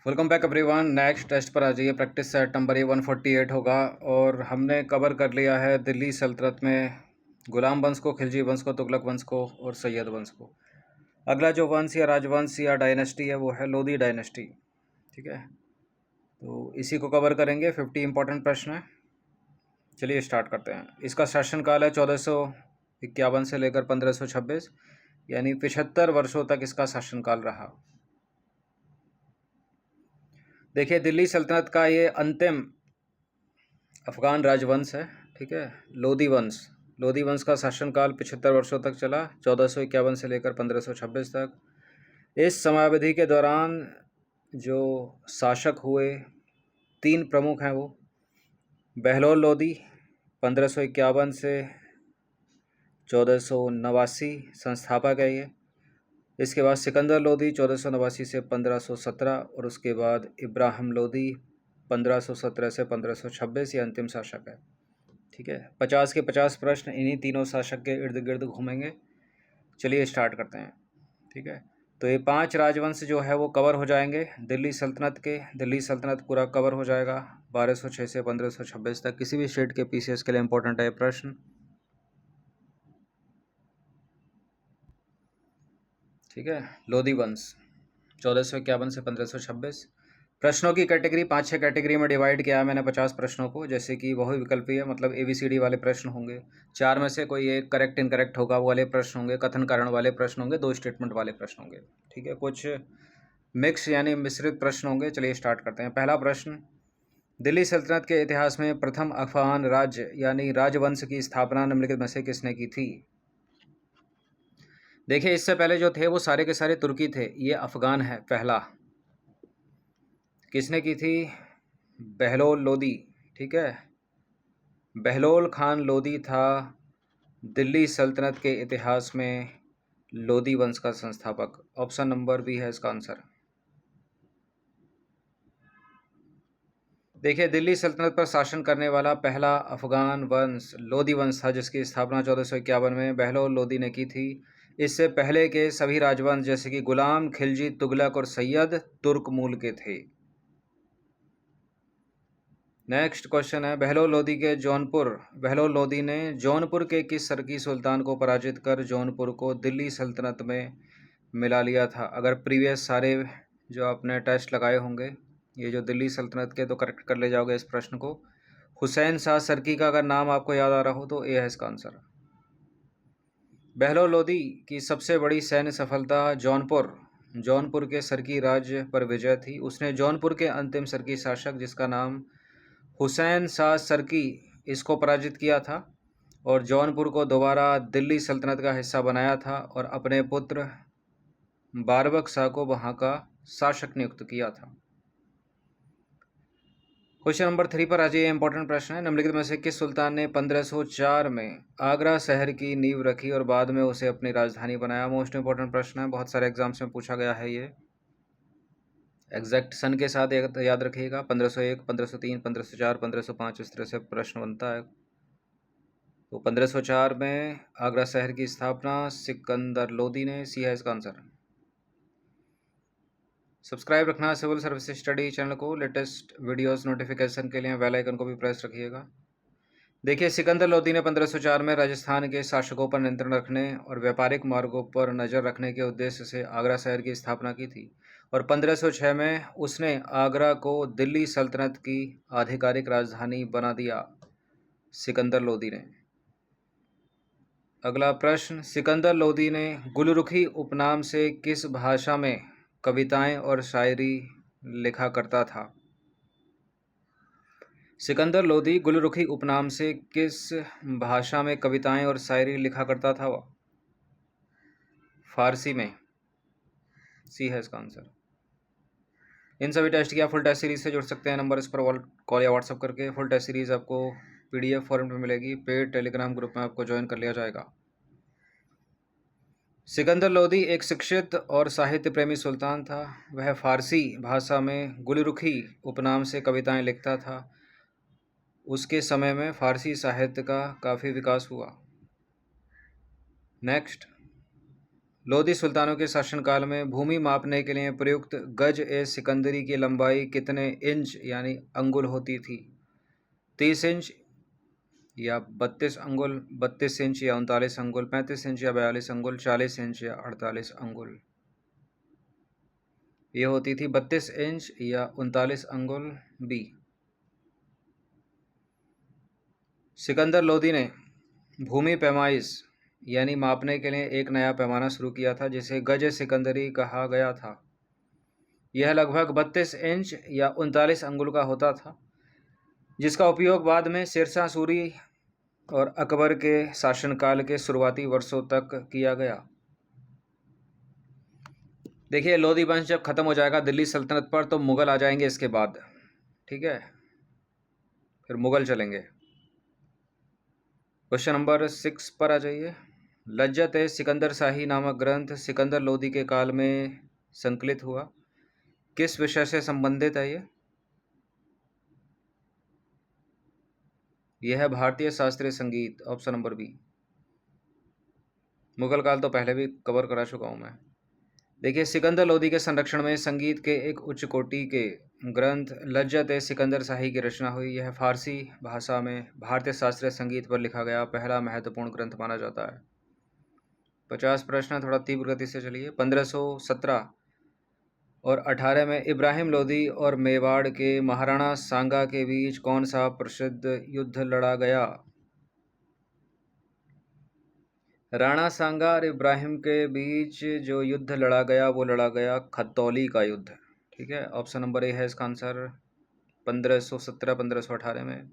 Welcome back everyone. Next test पर आ जाइए। प्रैक्टिस सेट नंबर 148 होगा और हमने कवर कर लिया है दिल्ली सल्तनत में गुलाम वंश को, खिलजी वंश को, तुगलक वंश को और सैयद वंश को। अगला जो वंश या राजवंश या डायनेस्टी है वो है लोधी डायनेस्टी। ठीक है, तो इसी को कवर करेंगे। 50 इंपॉर्टेंट प्रश्न है। चलिए स्टार्ट करते हैं। इसका शासनकाल है 1451 से लेकर 1526, यानी 75 वर्षों तक इसका शासनकाल रहा। देखिए, दिल्ली सल्तनत का ये अंतिम अफगान राजवंश है। ठीक है, लोधी वंश का शासनकाल 75 वर्षों तक चला, 1451 से लेकर 1526 तक। इस समयावधि के दौरान जो शासक हुए, 3 प्रमुख हैं वो। बहलोल लोधी 1551 से 1489 संस्थापक है ये। इसके बाद सिकंदर लोधी 1489 से 1517 और उसके बाद इब्राहिम लोधी 1517 से 1526 ये अंतिम शासक है। ठीक है, 50 के 50 प्रश्न इन्हीं तीनों शासक के इर्द गिर्द घूमेंगे। चलिए स्टार्ट करते हैं। ठीक है, तो ये 5 राजवंश जो है वो कवर हो जाएंगे दिल्ली सल्तनत पूरा कवर हो जाएगा 1206 से 1526 तक। किसी भी स्टेट के पीसीएस के लिए इंपॉर्टेंट है प्रश्न। ठीक है, लोधी वंश 1451 से 1526। प्रश्नों की कैटेगरी 5-6 कैटेगरी में डिवाइड किया है मैंने 50 प्रश्नों को, जैसे कि बहुविकल्पीय मतलब ABCD वाले प्रश्न होंगे, 4 में से कोई एक करेक्ट इनकरेक्ट होगा वो वाले प्रश्न होंगे, कथन कारण वाले प्रश्न होंगे, 2 स्टेटमेंट वाले प्रश्न होंगे। ठीक है, कुछ मिक्स यानी मिश्रित प्रश्न होंगे। चलिए स्टार्ट करते हैं। पहला प्रश्न, दिल्ली सल्तनत के इतिहास में प्रथम अफगान राज्य यानी राजवंश की स्थापना निम्नलिखित में से किसने की थी? देखिए, इससे पहले जो थे वो सारे के सारे तुर्की थे, ये अफगान है। पहला किसने की थी? बहलोल लोधी। ठीक है, बहलोल खान लोधी था दिल्ली सल्तनत के इतिहास में लोधी वंश का संस्थापक। ऑप्शन नंबर बी है इसका आंसर। देखिए, दिल्ली सल्तनत पर शासन करने वाला पहला अफगान वंश लोधी वंश था, जिसकी स्थापना 1451 में बहलोल लोधी ने की थी। इससे पहले के सभी राजवंश जैसे कि गुलाम, खिलजी, तुगलक और सैयद तुर्क मूल के थे। नेक्स्ट क्वेश्चन है, बहलोल लोधी ने जौनपुर के किस सरकी सुल्तान को पराजित कर जौनपुर को दिल्ली सल्तनत में मिला लिया था? अगर प्रीवियस सारे जो आपने टेस्ट लगाए होंगे, ये जो दिल्ली सल्तनत के, तो करेक्ट कर ले जाओगे इस प्रश्न को। हुसैन शाह सरकी का अगर नाम आपको याद आ रहा हो तो ये है इसका आंसर। बहलोल लोधी की सबसे बड़ी सैन्य सफलता जौनपुर के सरकी राज्य पर विजय थी। उसने जौनपुर के अंतिम सरकी शासक, जिसका नाम हुसैन शाह सरकी, इसको पराजित किया था और जौनपुर को दोबारा दिल्ली सल्तनत का हिस्सा बनाया था और अपने पुत्र बारबक शाह को वहाँ का शासक नियुक्त किया था। क्वेश्चन नंबर 3 पर आ जाइए। इंपॉर्टेंट प्रश्न है, निम्नलिखित में से किस सुल्तान ने 1504 में आगरा शहर की नींव रखी और बाद में उसे अपनी राजधानी बनाया? मोस्ट इंपॉर्टेंट प्रश्न है, बहुत सारे एग्जाम्स में पूछा गया है ये। एग्जैक्ट सन के साथ याद रखिएगा। 1501, 1503, 1504, 1505 इस तरह से प्रश्न बनता है। तो 1504 में आगरा शहर की स्थापना सिकंदर लोधी ने। सी है इसका आंसर। सब्सक्राइब रखना सिविल सर्विस स्टडी चैनल को। लेटेस्ट वीडियोस नोटिफिकेशन के लिए बेल आइकन को भी प्रेस रखिएगा। देखिए, सिकंदर लोधी ने 1504 में राजस्थान के शासकों पर नियंत्रण रखने और व्यापारिक मार्गों पर नज़र रखने के उद्देश्य से आगरा शहर की स्थापना की थी और 1506 में उसने आगरा को दिल्ली सल्तनत की आधिकारिक राजधानी बना दिया सिकंदर लोधी ने। अगला प्रश्न, सिकंदर लोधी ने गुलरुखी उपनाम से किस भाषा में कविताएं और शायरी लिखा करता था? सिकंदर लोधी गुलरुखी उपनाम से किस भाषा में कविताएं और शायरी लिखा करता था? वह फारसी में। सी है इसका आंसर। इन सभी टेस्ट की आप फुल टेस्ट सीरीज से जुड़ सकते हैं। नंबर इस पर कॉल या व्हाट्सअप करके। फुल टेस्ट सीरीज आपको PDF फॉर्मेट में मिलेगी। पेड टेलीग्राम ग्रुप में आपको ज्वाइन कर लिया जाएगा। सिकंदर लोधी एक शिक्षित और साहित्य प्रेमी सुल्तान था। वह फारसी भाषा में गुलरुखी उपनाम से कविताएं लिखता था। उसके समय में फारसी साहित्य का काफ़ी विकास हुआ। नेक्स्ट, लोधी सुल्तानों के शासनकाल में भूमि मापने के लिए प्रयुक्त गज ए सिकंदरी की लंबाई कितने इंच यानी अंगुल होती थी? 30 इंच या 32 अंगुल, 32 इंच या 39 अंगुल, 35 इंच या 42 अंगुल, 40 इंच या 48 अंगुल। ये होती थी 32 इंच या 39 अंगुल, बी। सिकंदर लोधी ने भूमि पैमाइश यानी मापने के लिए एक नया पैमाना शुरू किया था जिसे गज सिकंदरी कहा गया था। यह लगभग 32 इंच या 39 अंगुल का होता था, जिसका उपयोग बाद में शेरशाह सूरी और अकबर के शासनकाल के शुरुआती वर्षों तक किया गया। देखिए, लोधी वंश जब खत्म हो जाएगा दिल्ली सल्तनत पर तो मुगल आ जाएंगे इसके बाद, ठीक है, फिर मुगल चलेंगे। क्वेश्चन नंबर 6 पर आ जाइए। लज्जत ए सिकंदर शाही नामक ग्रंथ सिकंदर लोधी के काल में संकलित हुआ। किस विषय से संबंधित है ये? यह है भारतीय शास्त्रीय संगीत, ऑप्शन नंबर बी। मुगल काल तो पहले भी कवर करा चुका हूँ मैं। देखिए, सिकंदर लोधी के संरक्षण में संगीत के एक उच्च कोटि के ग्रंथ लज्जत ए सिकंदर शाही की रचना हुई। यह फारसी भाषा में भारतीय शास्त्रीय संगीत पर लिखा गया पहला महत्वपूर्ण ग्रंथ माना जाता है। 50 प्रश्न, थोड़ा तीव्र गति से चलिए। 1517 और 18 में इब्राहिम लोधी और मेवाड़ के महाराणा सांगा के बीच कौन सा प्रसिद्ध युद्ध लड़ा गया? राणा सांगा और इब्राहिम के बीच जो युद्ध लड़ा गया वो लड़ा गया खतौली का युद्ध, ठीक है। ऑप्शन नंबर ए है इसका आंसर 1517-1518 में।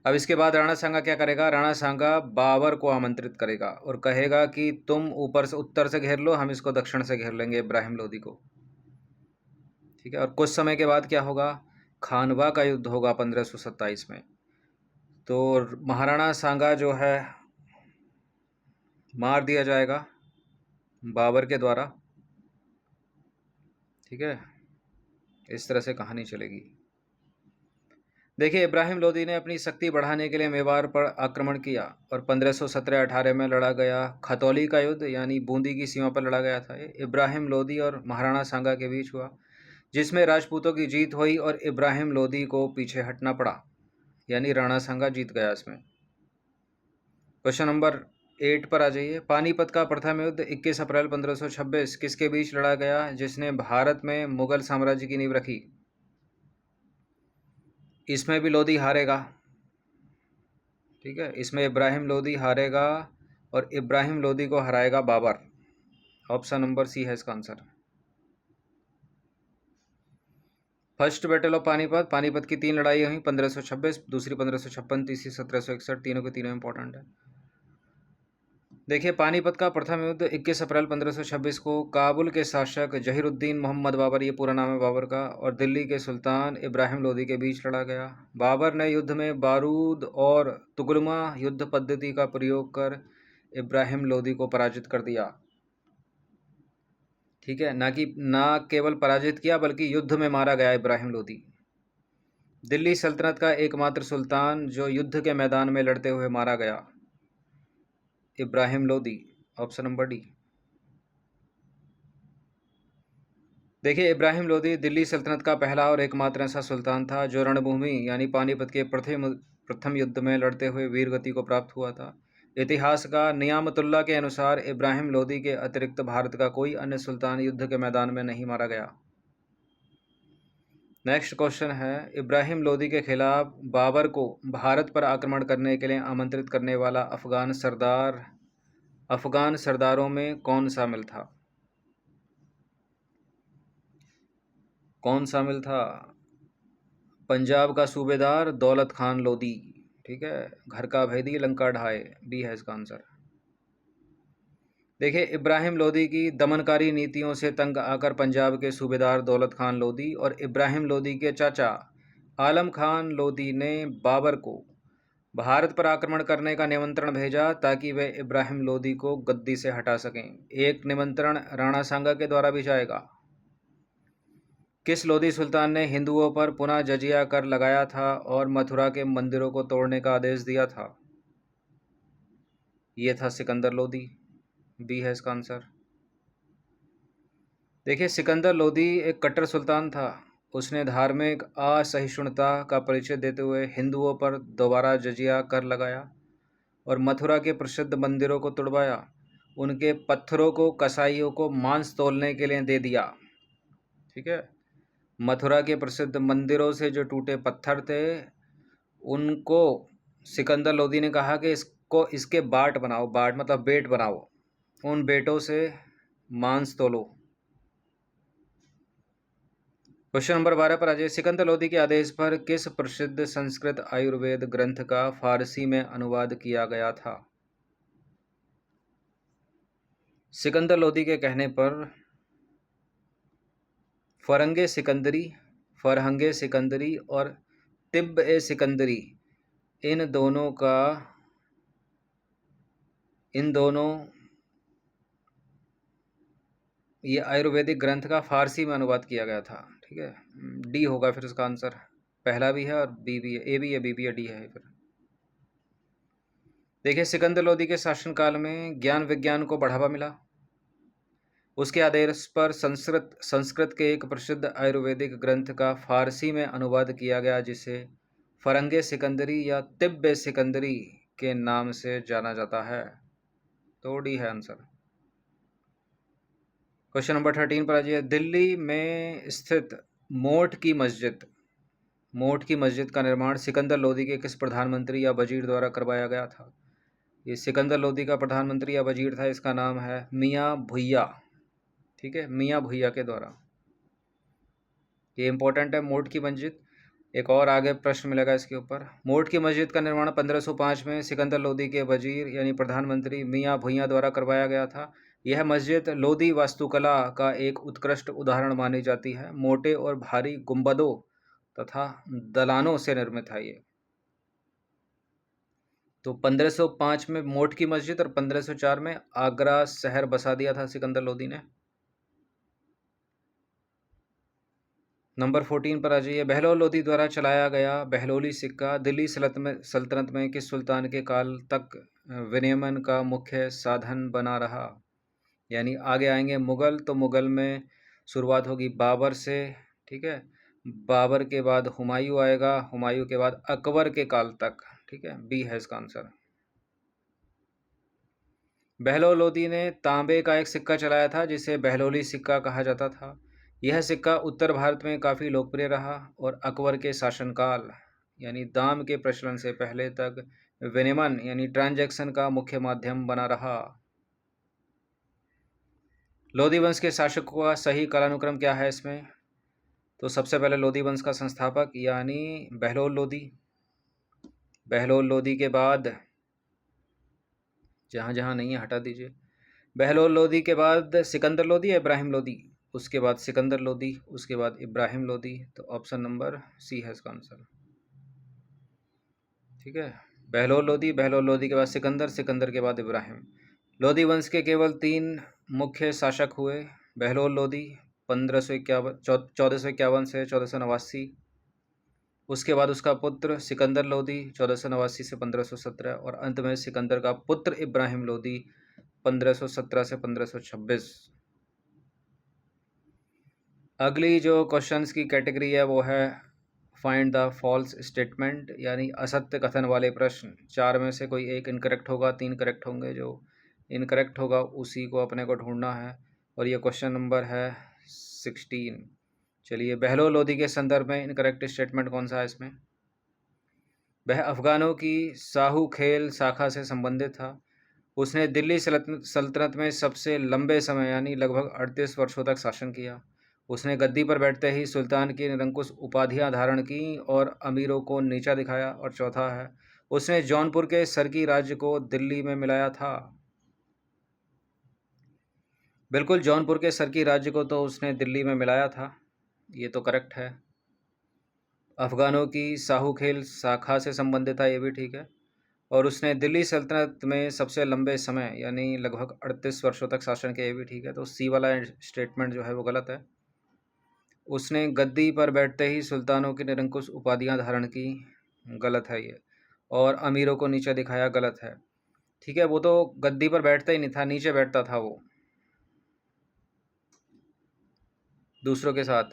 अब इसके बाद राणा सांगा क्या करेगा? राणा सांगा बाबर को आमंत्रित करेगा और कहेगा कि तुम ऊपर से उत्तर से घेर लो, हम इसको दक्षिण से घेर लेंगे, इब्राहिम लोधी को, ठीक है। और कुछ समय के बाद क्या होगा? खानवा का युद्ध होगा 1527 में। तो महाराणा सांगा जो है मार दिया जाएगा बाबर के द्वारा, ठीक है। इस तरह से कहानी चलेगी। देखिए, इब्राहिम लोधी ने अपनी शक्ति बढ़ाने के लिए मेवाड़ पर आक्रमण किया और 1517-18 में लड़ा गया खतौली का युद्ध यानी बूंदी की सीमा पर लड़ा गया था। ये इब्राहिम लोधी और महाराणा सांगा के बीच हुआ, जिसमें राजपूतों की जीत हुई और इब्राहिम लोधी को पीछे हटना पड़ा, यानी राणा सांगा जीत गया इसमें। क्वेश्चन नंबर 8 पर आ जाइए। पानीपत का प्रथम युद्ध 21 अप्रैल 1526 किसके बीच लड़ा गया जिसने भारत में मुगल साम्राज्य की नींव रखी? इसमें भी लोधी हारेगा, ठीक है। इसमें इब्राहिम लोधी हारेगा और इब्राहिम लोधी को हराएगा बाबर। ऑप्शन नंबर सी है इसका answer. First battle of Panipat, Panipat की 3 लड़ाई हुई, 1526, दूसरी 1556, तीसरी 1761, तीनों के तीनों इंपॉर्टेंट है। देखिए, पानीपत का प्रथम युद्ध 21 अप्रैल 1526 को काबुल के शासक जहीरुद्दीन मोहम्मद बाबर, ये पूरा नाम है बाबर का, और दिल्ली के सुल्तान इब्राहिम लोधी के बीच लड़ा गया। बाबर ने युद्ध में बारूद और तुगलमा युद्ध पद्धति का प्रयोग कर इब्राहिम लोधी को पराजित कर दिया, ठीक है। ना केवल पराजित किया बल्कि युद्ध में मारा गया इब्राहिम लोधी। दिल्ली सल्तनत का एकमात्र सुल्तान जो युद्ध के मैदान में लड़ते हुए मारा गया, Ibrahim Lodhi. Option number D. देखिए, इब्राहिम लोधी दिल्ली सल्तनत का पहला और एकमात्र ऐसा सुल्तान था जो रणभूमि यानी पानीपत के प्रथम युद्ध में लड़ते हुए वीरगति को प्राप्त हुआ था। इतिहासकार नियामतुल्लाह के अनुसार इब्राहिम लोधी के अतिरिक्त भारत का कोई अन्य सुल्तान युद्ध के मैदान में नहीं मारा गया। नेक्स्ट क्वेश्चन है, इब्राहिम लोधी के खिलाफ बाबर को भारत पर आक्रमण करने के लिए आमंत्रित करने वाला अफगान सरदारों में कौन शामिल था? कौन शामिल था? पंजाब का सूबेदार दौलत खान लोधी, ठीक है। घर का भेदी लंका ढाए, बी है इसका आंसर। देखिए, इब्राहिम लोधी की दमनकारी नीतियों से तंग आकर पंजाब के सूबेदार दौलत खान लोधी और इब्राहिम लोधी के चाचा आलम खान लोधी ने बाबर को भारत पर आक्रमण करने का निमंत्रण भेजा ताकि वे इब्राहिम लोधी को गद्दी से हटा सकें। एक निमंत्रण राणा सांगा के द्वारा भी जाएगा। किस लोधी सुल्तान ने हिंदुओं पर पुनः जजिया कर लगाया था और मथुरा के मंदिरों को तोड़ने का आदेश दिया था? ये था सिकंदर लोधी, बी है इसका आंसर। देखिए, सिकंदर लोदी एक कट्टर सुल्तान था। उसने धार्मिक असहिष्णुता का परिचय देते हुए हिंदुओं पर दोबारा जजिया कर लगाया और मथुरा के प्रसिद्ध मंदिरों को तुड़वाया। उनके पत्थरों को कसाईयों को मांस तौलने के लिए दे दिया। ठीक है। मथुरा के प्रसिद्ध मंदिरों से जो टूटे पत्थर थे, उनको सिकंदर लोदी ने कहा कि इसको इसके बाट बनाओ। बाट मतलब बेट बनाओ। उन बेटों से मांस तोलो। क्वेश्चन नंबर 12 पर आ जाइए। सिकंदर लोदी के आदेश पर किस प्रसिद्ध संस्कृत आयुर्वेद ग्रंथ का फारसी में अनुवाद किया गया था? सिकंदर लोदी के कहने पर फरहंगे सिकंदरी और तिब्ब ए सिकंदरी, इन दोनों ये आयुर्वेदिक ग्रंथ का फारसी में अनुवाद किया गया था। ठीक है, डी होगा फिर इसका आंसर। पहला भी है और बी भी है, ए भी है, बी भी है, डी है फिर। देखिए, सिकंदर लोदी के शासनकाल में ज्ञान विज्ञान को बढ़ावा मिला। उसके आदेश पर संस्कृत के एक प्रसिद्ध आयुर्वेदिक ग्रंथ का फारसी में अनुवाद किया गया, जिसे फरंगे सिकंदरी या तिब्बे सिकंदरी के नाम से जाना जाता है। तो डी है आंसर। क्वेश्चन नंबर 13 पर आ जाइए। दिल्ली में स्थित मोट की मस्जिद का निर्माण सिकंदर लोदी के किस प्रधानमंत्री या वजीर द्वारा करवाया गया था? ये सिकंदर लोदी का प्रधानमंत्री या वजीर था, इसका नाम है मियाँ भुइया। ठीक है, मियाँ भुइया के द्वारा। ये इंपॉर्टेंट है, मोट की मस्जिद। एक और आगे प्रश्न मिलेगा इसके ऊपर। मोट की मस्जिद का निर्माण 1505 में सिकंदर लोदी के वजीर यानी प्रधानमंत्री मियाँ भुइया द्वारा करवाया गया था। यह मस्जिद लोदी वास्तुकला का एक उत्कृष्ट उदाहरण मानी जाती है। मोटे और भारी गुंबदों तथा दलानों से निर्मित है ये। तो 1505 में मोट की मस्जिद और 1504 में आगरा शहर बसा दिया था सिकंदर लोदी ने। नंबर 14 पर आ जाइए। बहलोल लोदी द्वारा चलाया गया बहलोली सिक्का दिल्ली सल्तनत में किस सुल्तान के काल तक विनियमन का मुख्य साधन बना रहा? यानी आगे आएंगे मुग़ल, तो मुग़ल में शुरुआत होगी बाबर से। ठीक है, बाबर के बाद हुमायूं आएगा, हुमायूं के बाद अकबर के काल तक। ठीक है, बी है इसका आंसर। बहलोल लोदी ने तांबे का एक सिक्का चलाया था, जिसे बहलोली सिक्का कहा जाता था। यह सिक्का उत्तर भारत में काफ़ी लोकप्रिय रहा और अकबर के शासनकाल यानी दाम के प्रचलन से पहले तक विनिमय यानी ट्रांजैक्शन का मुख्य माध्यम बना रहा। लोदी वंश के शासकों का सही कालानुक्रम क्या है इसमें? तो सबसे पहले लोदी वंश का संस्थापक यानी बहलोल लोदी। बहलोल लोदी के बाद जहाँ जहाँ नहीं है हटा दीजिए। बहलोल लोदी के बाद सिकंदर लोदी या इब्राहिम लोदी? उसके बाद सिकंदर लोदी, उसके बाद इब्राहिम लोदी। तो ऑप्शन नंबर सी है इसका आंसर। ठीक है, बहलोल लोदी के बाद सिकंदर, सिकंदर के बाद इब्राहिम। लोदी वंश के केवल 3 मुख्य शासक हुए। बहलोल लोदी 1451 से 1489। उसके बाद उसका पुत्र सिकंदर लोदी 1489 से 1517 और अंत में सिकंदर का पुत्र इब्राहिम लोदी 1517 से 1526। अगली जो क्वेश्चंस की कैटेगरी है वो है फाइंड द फॉल्स स्टेटमेंट यानी असत्य कथन वाले प्रश्न। 4 में से कोई एक इनकरेक्ट होगा, 3 करेक्ट होंगे। जो इनकरेक्ट होगा उसी को अपने को ढूंढना है और ये क्वेश्चन नंबर है 16। चलिए, बहलोल लोदी के संदर्भ में इनकरेक्ट स्टेटमेंट कौन सा है इसमें? वह अफ़गानों की साहू खेल शाखा से संबंधित था। उसने दिल्ली सल्तनत में सबसे लंबे समय यानी लगभग 38 वर्षों तक शासन किया। उसने गद्दी पर बैठते ही सुल्तान की निरंकुश उपाधियां धारण की और अमीरों को नीचा दिखाया। और चौथा है, उसने जौनपुर के सरकी राज्य को दिल्ली में मिलाया था। बिल्कुल, जौनपुर के सरकी राज्य को तो उसने दिल्ली में मिलाया था, ये तो करेक्ट है। अफ़गानों की साहू खेल शाखा से संबंधित था, ये भी ठीक है। और उसने दिल्ली सल्तनत में सबसे लंबे समय यानी लगभग 38 वर्षों तक शासन किया, ये भी ठीक है। तो सी वाला स्टेटमेंट जो है वो गलत है। उसने गद्दी पर बैठते ही सुल्तानों की निरंकुश उपाधियां धारण की, गलत है ये। और अमीरों को नीचे दिखाया, गलत है। ठीक है, वो तो गद्दी पर बैठता ही नहीं था, नीचे बैठता था वो। दूसरों के साथ।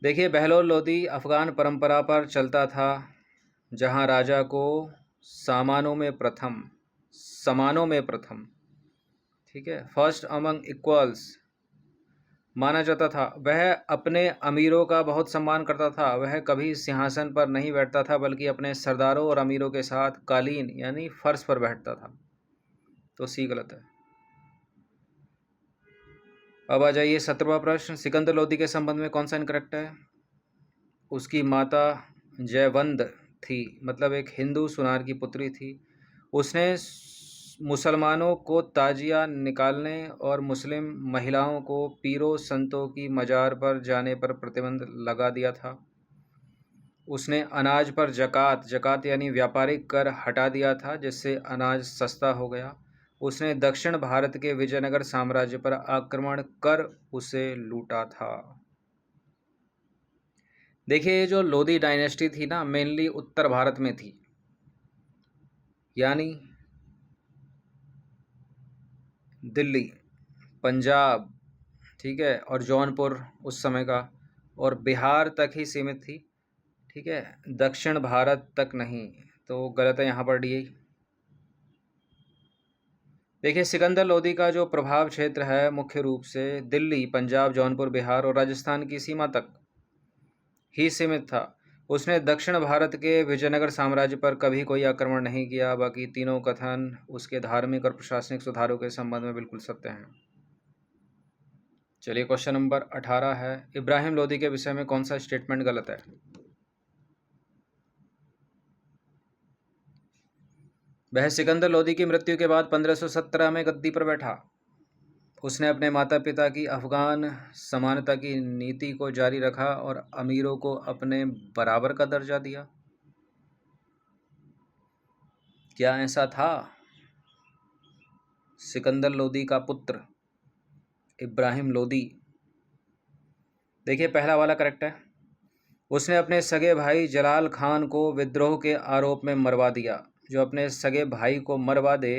देखिए, बहलोल लोदी अफ़गान परंपरा पर चलता था, जहां राजा को समानों में प्रथम, ठीक है, फर्स्ट अमंग इक्वल्स माना जाता था। वह अपने अमीरों का बहुत सम्मान करता था। वह कभी सिंहासन पर नहीं बैठता था, बल्कि अपने सरदारों और अमीरों के साथ कालीन यानी फर्श पर बैठता था। तो सी गलत है। अब आ जाइए 17वां प्रश्न। सिकंदर लोदी के संबंध में कौन सा इनकरेक्ट है? उसकी माता जयवंद थी, मतलब एक हिंदू सुनार की पुत्री थी। उसने मुसलमानों को ताजिया निकालने और मुस्लिम महिलाओं को पीरों संतों की मजार पर जाने पर प्रतिबंध लगा दिया था। उसने अनाज पर जकात यानी व्यापारिक कर हटा दिया था, जिससे अनाज सस्ता हो गया। उसने दक्षिण भारत के विजयनगर साम्राज्य पर आक्रमण कर उसे लूटा था। देखिए, ये जो लोदी डायनेस्टी थी ना, मेनली उत्तर भारत में थी, यानी दिल्ली, पंजाब, ठीक है, और जौनपुर उस समय का, और बिहार तक ही सीमित थी, ठीक है, दक्षिण भारत तक नहीं। तो गलत है यहाँ पर डी। देखिए, सिकंदर लोदी का जो प्रभाव क्षेत्र है मुख्य रूप से दिल्ली, पंजाब, जौनपुर, बिहार और राजस्थान की सीमा तक ही सीमित था। उसने दक्षिण भारत के विजयनगर साम्राज्य पर कभी कोई आक्रमण नहीं किया। बाकी तीनों कथन उसके धार्मिक और प्रशासनिक सुधारों के संबंध में बिल्कुल सत्य हैं। चलिए, क्वेश्चन नंबर 18 है, इब्राहिम लोदी के विषय में कौन सा स्टेटमेंट गलत है? वह सिकंदर लोदी की मृत्यु के बाद 1517 में गद्दी पर बैठा। उसने अपने माता पिता की अफगान समानता की नीति को जारी रखा और अमीरों को अपने बराबर का दर्जा दिया। क्या ऐसा था? सिकंदर लोदी का पुत्र इब्राहिम लोदी, देखिए पहला वाला करेक्ट है। उसने अपने सगे भाई जलाल खान को विद्रोह के आरोप में मरवा दिया। जो अपने सगे भाई को मरवा दे,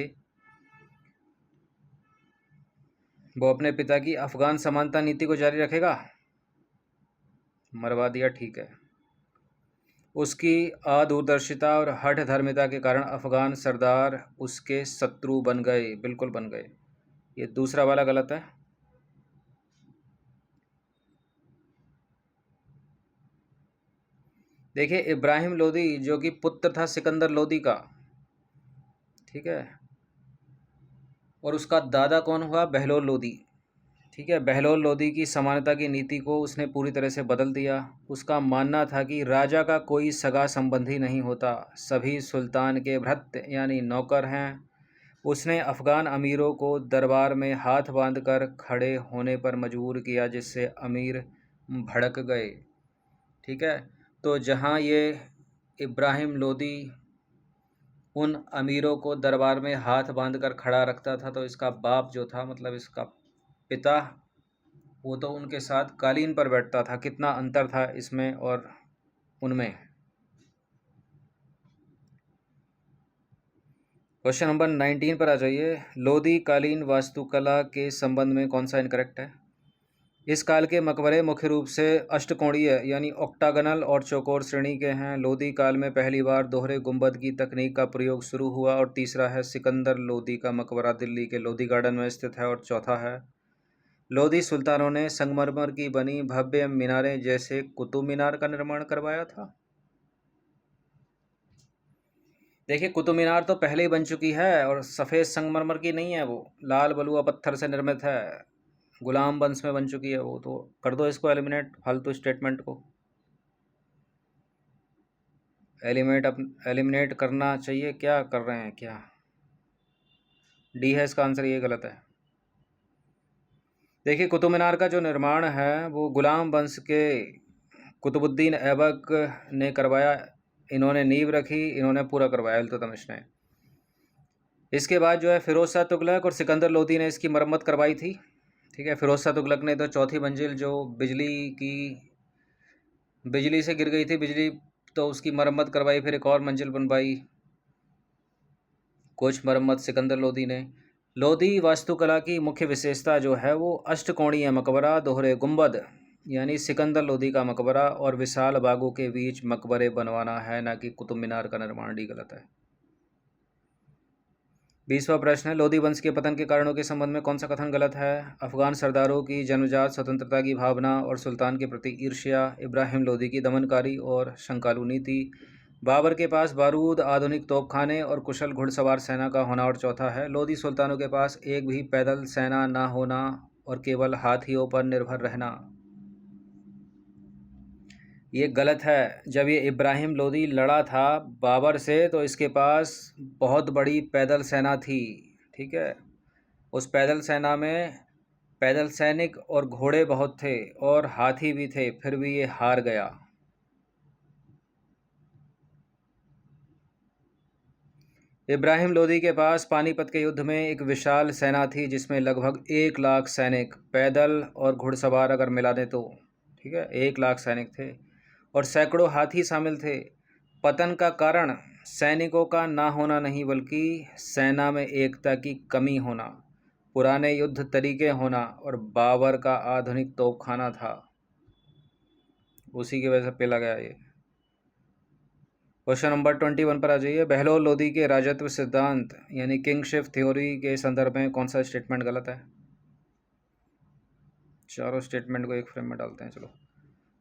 वो अपने पिता की अफगान समानता नीति को जारी रखेगा? मरवा दिया, ठीक है। उसकी अदूरदर्शिता और हठ धर्मिता के कारण अफगान सरदार उसके शत्रु बन गए, बिल्कुल बन गए। ये दूसरा वाला गलत है। देखिए, इब्राहिम लोदी जो कि पुत्र था सिकंदर लोदी का, ठीक है, और उसका दादा कौन हुआ? बहलोल लोदी, ठीक है। बहलोल लोदी की समानता की नीति को उसने पूरी तरह से बदल दिया। उसका मानना था कि राजा का कोई सगा संबंधी नहीं होता, सभी सुल्तान के भृत्य यानी नौकर हैं। उसने अफगान अमीरों को दरबार में हाथ बांधकर खड़े होने पर मजबूर किया, जिससे अमीर भड़क गए, ठीक है। तो जहाँ ये इब्राहिम लोदी उन अमीरों को दरबार में हाथ बांधकर खड़ा रखता था, तो इसका बाप जो था, मतलब इसका पिता, वो तो उनके साथ कालीन पर बैठता था। कितना अंतर था इसमें और उनमें। क्वेश्चन नंबर 19 पर आ जाइए। लोदी कालीन वास्तुकला के संबंध में कौन सा इनकरेक्ट है? इस काल के मकबरे मुख्य रूप से अष्टकोणीय यानी ऑक्टागनल और चौकोर श्रेणी के हैं। लोदी काल में पहली बार दोहरे गुंबद की तकनीक का प्रयोग शुरू हुआ। और तीसरा है सिकंदर लोदी का मकबरा दिल्ली के लोदी गार्डन में स्थित है। और चौथा है लोदी सुल्तानों ने संगमरमर की बनी भव्य मीनारें जैसे कुतुब मीनार का निर्माण करवाया था। देखिए, कुतुब मीनार तो पहले ही बन चुकी है और सफ़ेद संगमरमर की नहीं है, वो लाल बलुआ पत्थर से निर्मित है। गुलाम वंश में बन चुकी है वो। तो कर दो इसको एलिमिनेट, फालतू स्टेटमेंट को एलिमिनेट करना चाहिए। क्या कर रहे हैं क्या? डी है इसका आंसर, ये गलत है। देखिए, कुतुब मीनार का जो निर्माण है वो गुलाम वंश के कुतुबुद्दीन ऐबक ने करवाया। इन्होंने नींव रखी, इन्होंने पूरा करवाया, इल्तुतमिश ने। इसके बाद जो है फिरोज शाह तुगलक और सिकंदर लोदी ने इसकी मरम्मत करवाई थी, ठीक है। फिरोज शाह तुगलक ने तो चौथी मंजिल जो बिजली से गिर गई थी बिजली, तो उसकी मरम्मत करवाई, फिर एक और मंजिल बनवाई। कुछ मरम्मत सिकंदर लोदी ने। लोदी वास्तुकला की मुख्य विशेषता जो है वो अष्टकोणीय मकबरा, दोहरे गुंबद, यानी सिकंदर लोदी का मकबरा और विशाल बागों के बीच मकबरे बनवाना है, ना कि कुतुब मीनार का निर्माण। डी गलत है। 20वां प्रश्न है, लोदी वंश के पतन के कारणों के संबंध में कौन सा कथन गलत है? अफगान सरदारों की जन्मजात स्वतंत्रता की भावना और सुल्तान के प्रति ईर्ष्या, इब्राहिम लोदी की दमनकारी और शंकालू नीति, बाबर के पास बारूद, आधुनिक तोपखाने और कुशल घुड़सवार सेना का होना, और चौथा है लोदी सुल्तानों के पास एक भी पैदल सेना ना होना और केवल हाथियों पर निर्भर रहना। ये गलत है। जब ये इब्राहिम लोदी लड़ा था बाबर से तो इसके पास बहुत बड़ी पैदल सेना थी, ठीक है। उस पैदल सेना में पैदल सैनिक और घोड़े बहुत थे और हाथी भी थे, फिर भी ये हार गया। इब्राहिम लोदी के पास पानीपत के युद्ध में एक विशाल सेना थी जिसमें लगभग 1 लाख सैनिक, पैदल और घुड़सवार अगर मिला दें तो, ठीक है, 1 लाख सैनिक थे और सैकड़ों हाथी शामिल थे। पतन का कारण सैनिकों का ना होना नहीं बल्कि सेना में एकता की कमी होना, पुराने युद्ध तरीके होना और बाबर का आधुनिक तोपखाना था, उसी की वजह से पेला गया ये। क्वेश्चन नंबर 21 पर आ जाइए। बहलोल लोदी के राजत्व सिद्धांत यानी किंगशिप थ्योरी के संदर्भ में कौन सा स्टेटमेंट गलत है? चारों स्टेटमेंट को एक फ्रेम में डालते हैं। चलो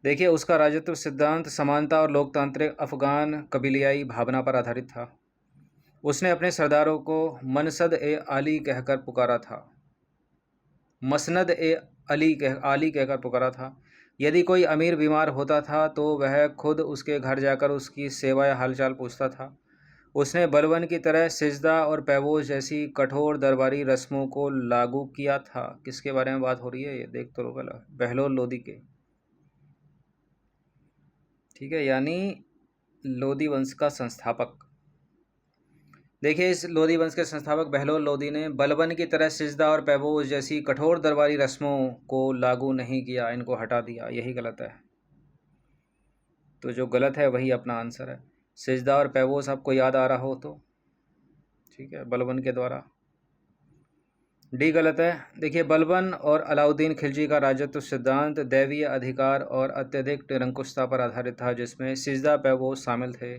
देखिए, उसका राजत्व सिद्धांत समानता और लोकतांत्रिक अफगान कबीलियाई भावना पर आधारित था। उसने अपने सरदारों को मनसद ए आली कहकर पुकारा था, मसनद ए आली कहकर पुकारा था। यदि कोई अमीर बीमार होता था तो वह खुद उसके घर जाकर उसकी सेवा या हालचाल पूछता था। उसने बलबन की तरह सिजदा और पैबोज जैसी कठोर दरबारी रस्मों को लागू किया था। किसके बारे में बात हो रही है? ये देख तो लो पहले, बहलोल लोदी के, ठीक है, यानी लोदी वंश का संस्थापक। देखिए, इस लोदी वंश के संस्थापक बहलोल लोदी ने बलबन की तरह सिजदा और पैबोज जैसी कठोर दरबारी रस्मों को लागू नहीं किया, इनको हटा दिया, यही गलत है। तो जो गलत है वही अपना आंसर है। सिजदा और पैबोज आपको याद आ रहा हो तो, ठीक है, बलबन के द्वारा। डी गलत है। देखिए, बलबन और अलाउद्दीन खिलजी का राजत्व सिद्धांत दैवीय अधिकार और अत्यधिक निरंकुशता पर आधारित था जिसमें सिजदा पैबोज शामिल थे,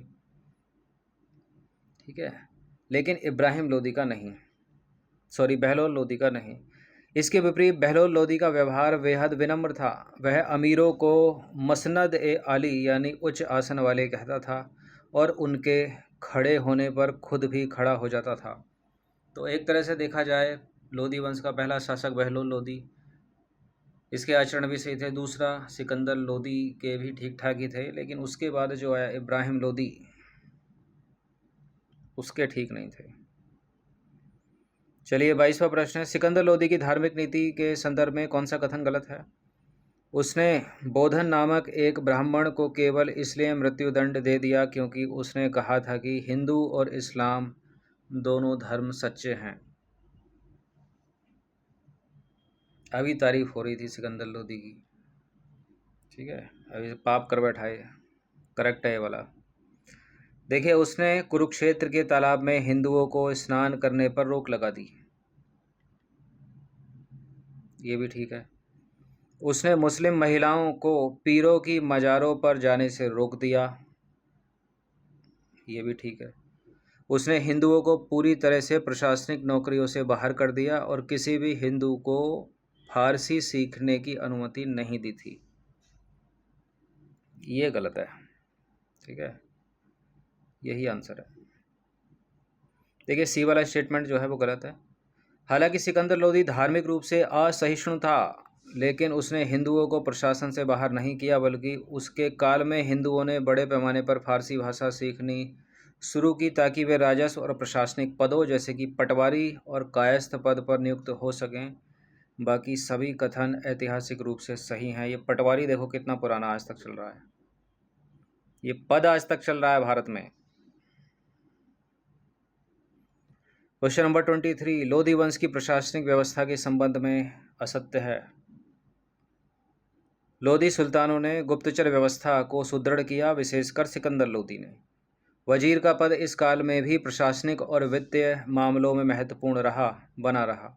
ठीक है, लेकिन इब्राहिम लोदी का नहीं, सॉरी, बहलोल लोदी का नहीं। इसके विपरीत बहलोल लोदी का व्यवहार बेहद विनम्र था। वह अमीरों को मसनद ए आली यानी उच्च आसन वाले कहता था और उनके खड़े होने पर खुद भी खड़ा हो जाता था। तो एक तरह से देखा जाए लोदी वंश का पहला शासक बहलोल लोदी, इसके आचरण भी सही थे। दूसरा सिकंदर लोदी के भी ठीक ठाक ही थे, लेकिन उसके बाद जो आया इब्राहिम लोदी, उसके ठीक नहीं थे। चलिए 22वां प्रश्न है, सिकंदर लोदी की धार्मिक नीति के संदर्भ में कौन सा कथन गलत है? उसने बोधन नामक एक ब्राह्मण को केवल इसलिए मृत्युदंड दे दिया क्योंकि उसने कहा था कि हिंदू और इस्लाम दोनों धर्म सच्चे हैं। अभी तारीफ हो रही थी सिकंदर लोदी की, ठीक है, अभी पाप कर बैठा है, करेक्ट है ये वाला। देखिए, उसने कुरुक्षेत्र के तालाब में हिंदुओं को स्नान करने पर रोक लगा दी, ये भी ठीक है। उसने मुस्लिम महिलाओं को पीरों की मज़ारों पर जाने से रोक दिया, ये भी ठीक है। उसने हिंदुओं को पूरी तरह से प्रशासनिक नौकरियों से बाहर कर दिया और किसी भी हिंदू को फारसी सीखने की अनुमति नहीं दी थी, ये गलत है, ठीक है, यही आंसर है। देखिए, सी वाला स्टेटमेंट जो है वो गलत है। हालांकि सिकंदर लोदी धार्मिक रूप से असहिष्णु था, लेकिन उसने हिंदुओं को प्रशासन से बाहर नहीं किया, बल्कि उसके काल में हिंदुओं ने बड़े पैमाने पर फारसी भाषा सीखनी शुरू की ताकि वे राजस्व और प्रशासनिक पदों जैसे कि पटवारी और कायस्थ पद पर नियुक्त हो सकें। बाकी सभी कथन ऐतिहासिक रूप से सही हैं। ये पटवारी देखो कितना पुराना आज तक चल रहा है, ये पद आज तक चल रहा है भारत में। क्वेश्चन नंबर 23, लोदी वंश की प्रशासनिक व्यवस्था के संबंध में असत्य है। लोदी सुल्तानों ने गुप्तचर व्यवस्था को सुदृढ़ किया, विशेषकर सिकंदर लोदी ने। वजीर का पद इस काल में भी प्रशासनिक और वित्तीय मामलों में महत्वपूर्ण बना रहा।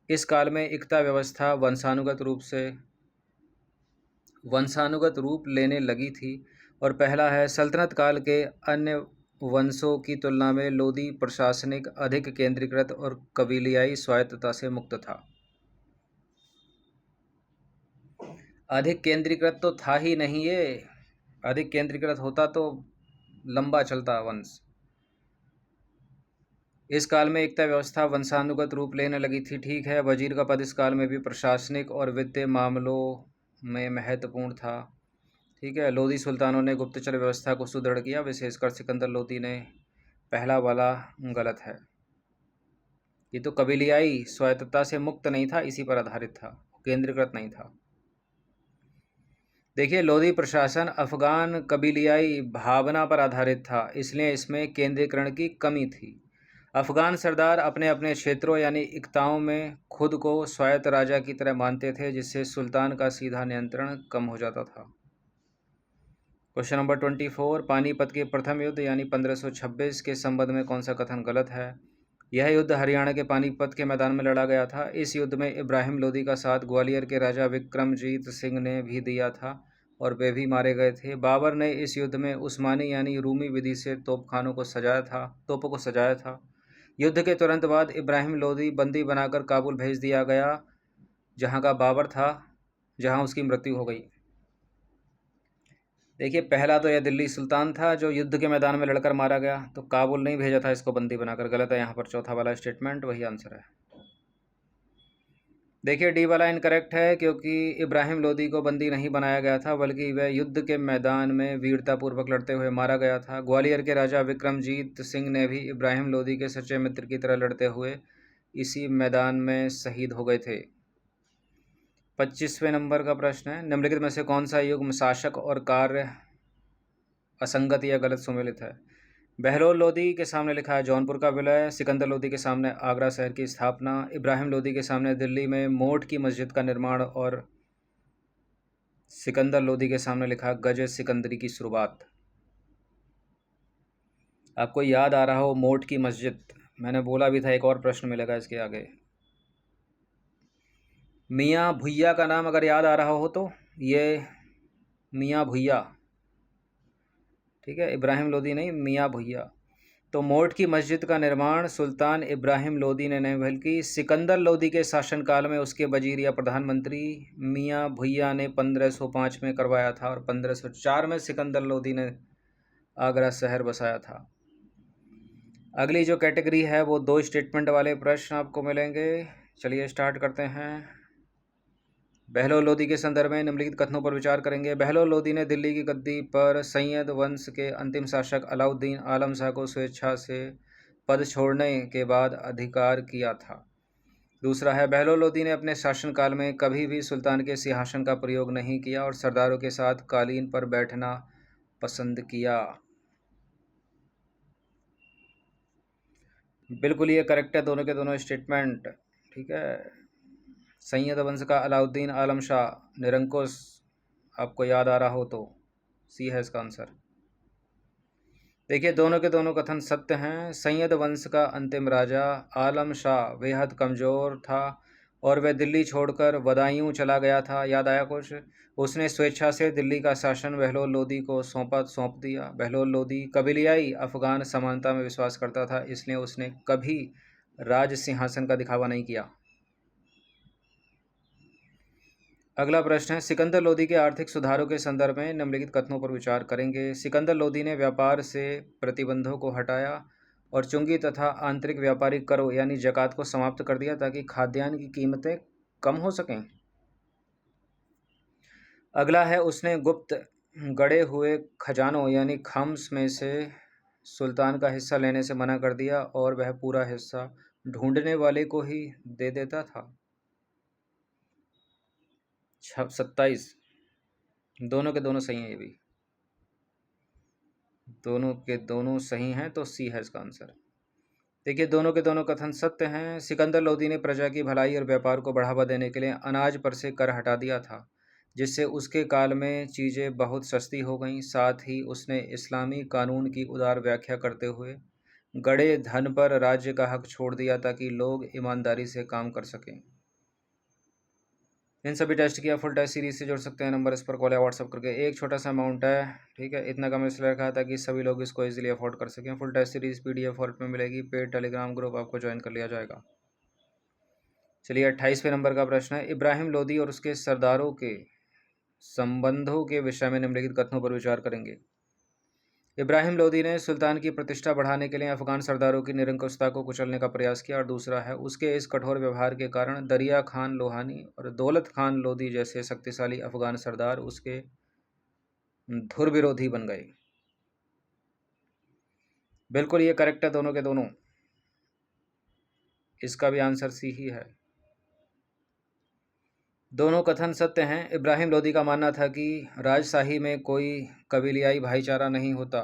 इस काल में इक्ता व्यवस्था वंशानुगत रूप से वंशानुगत रूप लेने लगी थी। और पहला है, सल्तनत काल के अन्य वंशों की तुलना में लोदी प्रशासनिक अधिक केंद्रीकृत और कबीलियाई स्वायत्तता से मुक्त था। अधिक केंद्रीकृत तो था ही नहीं ये। अधिक केंद्रीकृत होता तो लंबा चलता वंश। इस काल में एकता व्यवस्था वंशानुगत रूप लेने लगी थी, ठीक है। वजीर का पद इस काल में भी प्रशासनिक और वित्तीय मामलों में महत्वपूर्ण था, ठीक है। लोदी सुल्तानों ने गुप्तचर व्यवस्था को सुदृढ़ किया, विशेषकर सिकंदर लोदी ने। पहला वाला गलत है। ये तो कबीलियाई स्वायत्तता से मुक्त नहीं था, इसी पर आधारित था, केंद्रीकृत नहीं था। देखिए, लोदी प्रशासन अफगान कबीलियाई भावना पर आधारित था, इसलिए इसमें केंद्रीकरण की कमी थी। अफगान सरदार अपने अपने क्षेत्रों यानी इक्ताओं में खुद को स्वायत्त राजा की तरह मानते थे, जिससे सुल्तान का सीधा नियंत्रण कम हो जाता था। क्वेश्चन नंबर 24, पानीपत के प्रथम युद्ध यानी 1526 के संबंध में कौन सा कथन गलत है? यह युद्ध हरियाणा के पानीपत के मैदान में लड़ा गया था। इस युद्ध में इब्राहिम लोदी का साथ ग्वालियर के राजा विक्रमजीत सिंह ने भी दिया था और वे भी मारे गए थे। बाबर ने इस युद्ध में उस्मानी यानी रूमी विधि से तोपों को सजाया था। युद्ध के तुरंत बाद इब्राहिम लोदी बंदी बनाकर काबुल भेज दिया गया, जहां का बाबर था, जहां उसकी मृत्यु हो गई। देखिए, पहला तो यह दिल्ली सुल्तान था जो युद्ध के मैदान में लड़कर मारा गया, तो काबुल नहीं भेजा था इसको बंदी बनाकर, गलत है यहाँ पर चौथा वाला स्टेटमेंट, वही आंसर है। देखिए, डी वाला इनकरेक्ट है, क्योंकि इब्राहिम लोदी को बंदी नहीं बनाया गया था, बल्कि वह युद्ध के मैदान में वीरतापूर्वक लड़ते हुए मारा गया था। ग्वालियर के राजा विक्रमजीत सिंह ने भी इब्राहिम लोदी के सच्चे मित्र की तरह लड़ते हुए इसी मैदान में शहीद हो गए थे। 25वें नंबर का प्रश्न है, निम्नलिखित में से कौन सा युग्म शासक और कार्य असंगत या गलत सुमेलित है? बहलोल लोदी के सामने लिखा है जौनपुर का विलय, सिकंदर लोदी के सामने आगरा शहर की स्थापना, इब्राहिम लोदी के सामने दिल्ली में मोट की मस्जिद का निर्माण, और सिकंदर लोदी के सामने लिखा गज सिकंदरी की शुरुआत। आपको याद आ रहा हो मोट की मस्जिद, मैंने बोला भी था एक और प्रश्न मिलेगा इसके आगे। मियाँ भुइया का नाम अगर याद आ रहा हो तो ये मियाँ भुइया, ठीक है, इब्राहिम लोदी नहीं, मियाँ भुइया। तो मोट की मस्जिद का निर्माण सुल्तान इब्राहिम लोदी ने नहीं, बल्कि सिकंदर लोदी के शासनकाल में उसके वजीर या प्रधानमंत्री मियाँ भुइया ने 1505 में करवाया था, और 1504 में सिकंदर लोदी ने आगरा शहर बसाया था। अगली जो कैटेगरी है वो दो स्टेटमेंट वाले प्रश्न आपको मिलेंगे। चलिए स्टार्ट करते हैं। बहलोल लोदी के संदर्भ में निम्नलिखित कथनों पर विचार करेंगे। बहलोल लोदी ने दिल्ली की गद्दी पर सैयद वंश के अंतिम शासक अलाउद्दीन आलम शाह को स्वेच्छा से पद छोड़ने के बाद अधिकार किया था। दूसरा है, बहलोल लोदी ने अपने शासनकाल में कभी भी सुल्तान के सिंहासन का प्रयोग नहीं किया और सरदारों के साथ कालीन पर बैठना पसंद किया। बिल्कुल ये करेक्ट है, दोनों के दोनों स्टेटमेंट, ठीक है। सैयद वंश का अलाउद्दीन आलम शाह निरंकुश आपको याद आ रहा हो तो सी है इसका आंसर। देखिए, दोनों के दोनों कथन सत्य हैं। सैयद वंश का अंतिम राजा आलम शाह बेहद कमज़ोर था और वह दिल्ली छोड़कर बदायूं चला गया था। याद आया कुछ? उसने स्वेच्छा से दिल्ली का शासन बहलोल लोदी को सौंप दिया। बहलोल लोदी कबीलियाई अफगान समानता में विश्वास करता था, इसलिए उसने कभी राज सिंहासन का दिखावा नहीं किया। अगला प्रश्न है, सिकंदर लोदी के आर्थिक सुधारों के संदर्भ में निम्नलिखित कथनों पर विचार करेंगे। सिकंदर लोदी ने व्यापार से प्रतिबंधों को हटाया और चुंगी तथा आंतरिक व्यापारिक करों यानी जकात को समाप्त कर दिया, ताकि खाद्यान्न की कीमतें कम हो सकें। अगला है, उसने गुप्त गड़े हुए खजानों यानी खम्स में से सुल्तान का हिस्सा लेने से मना कर दिया और वह पूरा हिस्सा ढूंढने वाले को ही दे देता था। 27, दोनों के दोनों सही हैं, ये भी दोनों के दोनों सही हैं, तो सी है इसका आंसर। देखिए, दोनों के दोनों कथन सत्य हैं। सिकंदर लोदी ने प्रजा की भलाई और व्यापार को बढ़ावा देने के लिए अनाज पर से कर हटा दिया था, जिससे उसके काल में चीज़ें बहुत सस्ती हो गईं। साथ ही उसने इस्लामी कानून की उदार व्याख्या करते हुए गड़े धन पर राज्य का हक छोड़ दिया, ताकि लोग ईमानदारी से काम कर सकें। इन सभी टेस्ट की आप फुल टेस्ट सीरीज से जुड़ सकते हैं। नंबर इस पर कॉल या व्हाट्सअप करके। एक छोटा सा अमाउंट है, ठीक है, इतना कम इसलिए रखा था कि सभी लोग इसको इजीली अफोर्ड कर सकें। Full test series PDF format में मिलेगी। पेड टेलीग्राम ग्रुप आपको ज्वाइन कर लिया जाएगा। चलिए 28वें नंबर का प्रश्न है, इब्राहिम लोदी और उसके सरदारों के संबंधों के विषय में निम्नलिखित कथनों पर विचार करेंगे। इब्राहिम लोदी ने सुल्तान की प्रतिष्ठा बढ़ाने के लिए अफगान सरदारों की निरंकुशता को कुचलने का प्रयास किया। और दूसरा है, उसके इस कठोर व्यवहार के कारण दरिया खान लोहानी और दौलत खान लोदी जैसे शक्तिशाली अफगान सरदार उसके धुर विरोधी बन गए। बिल्कुल ये करेक्ट है, दोनों के दोनों। इसका भी आंसर सी ही है। दोनों कथन सत्य हैं। इब्राहिम लोदी का मानना था कि राजशाही में कोई कबीलियाई भाईचारा नहीं होता।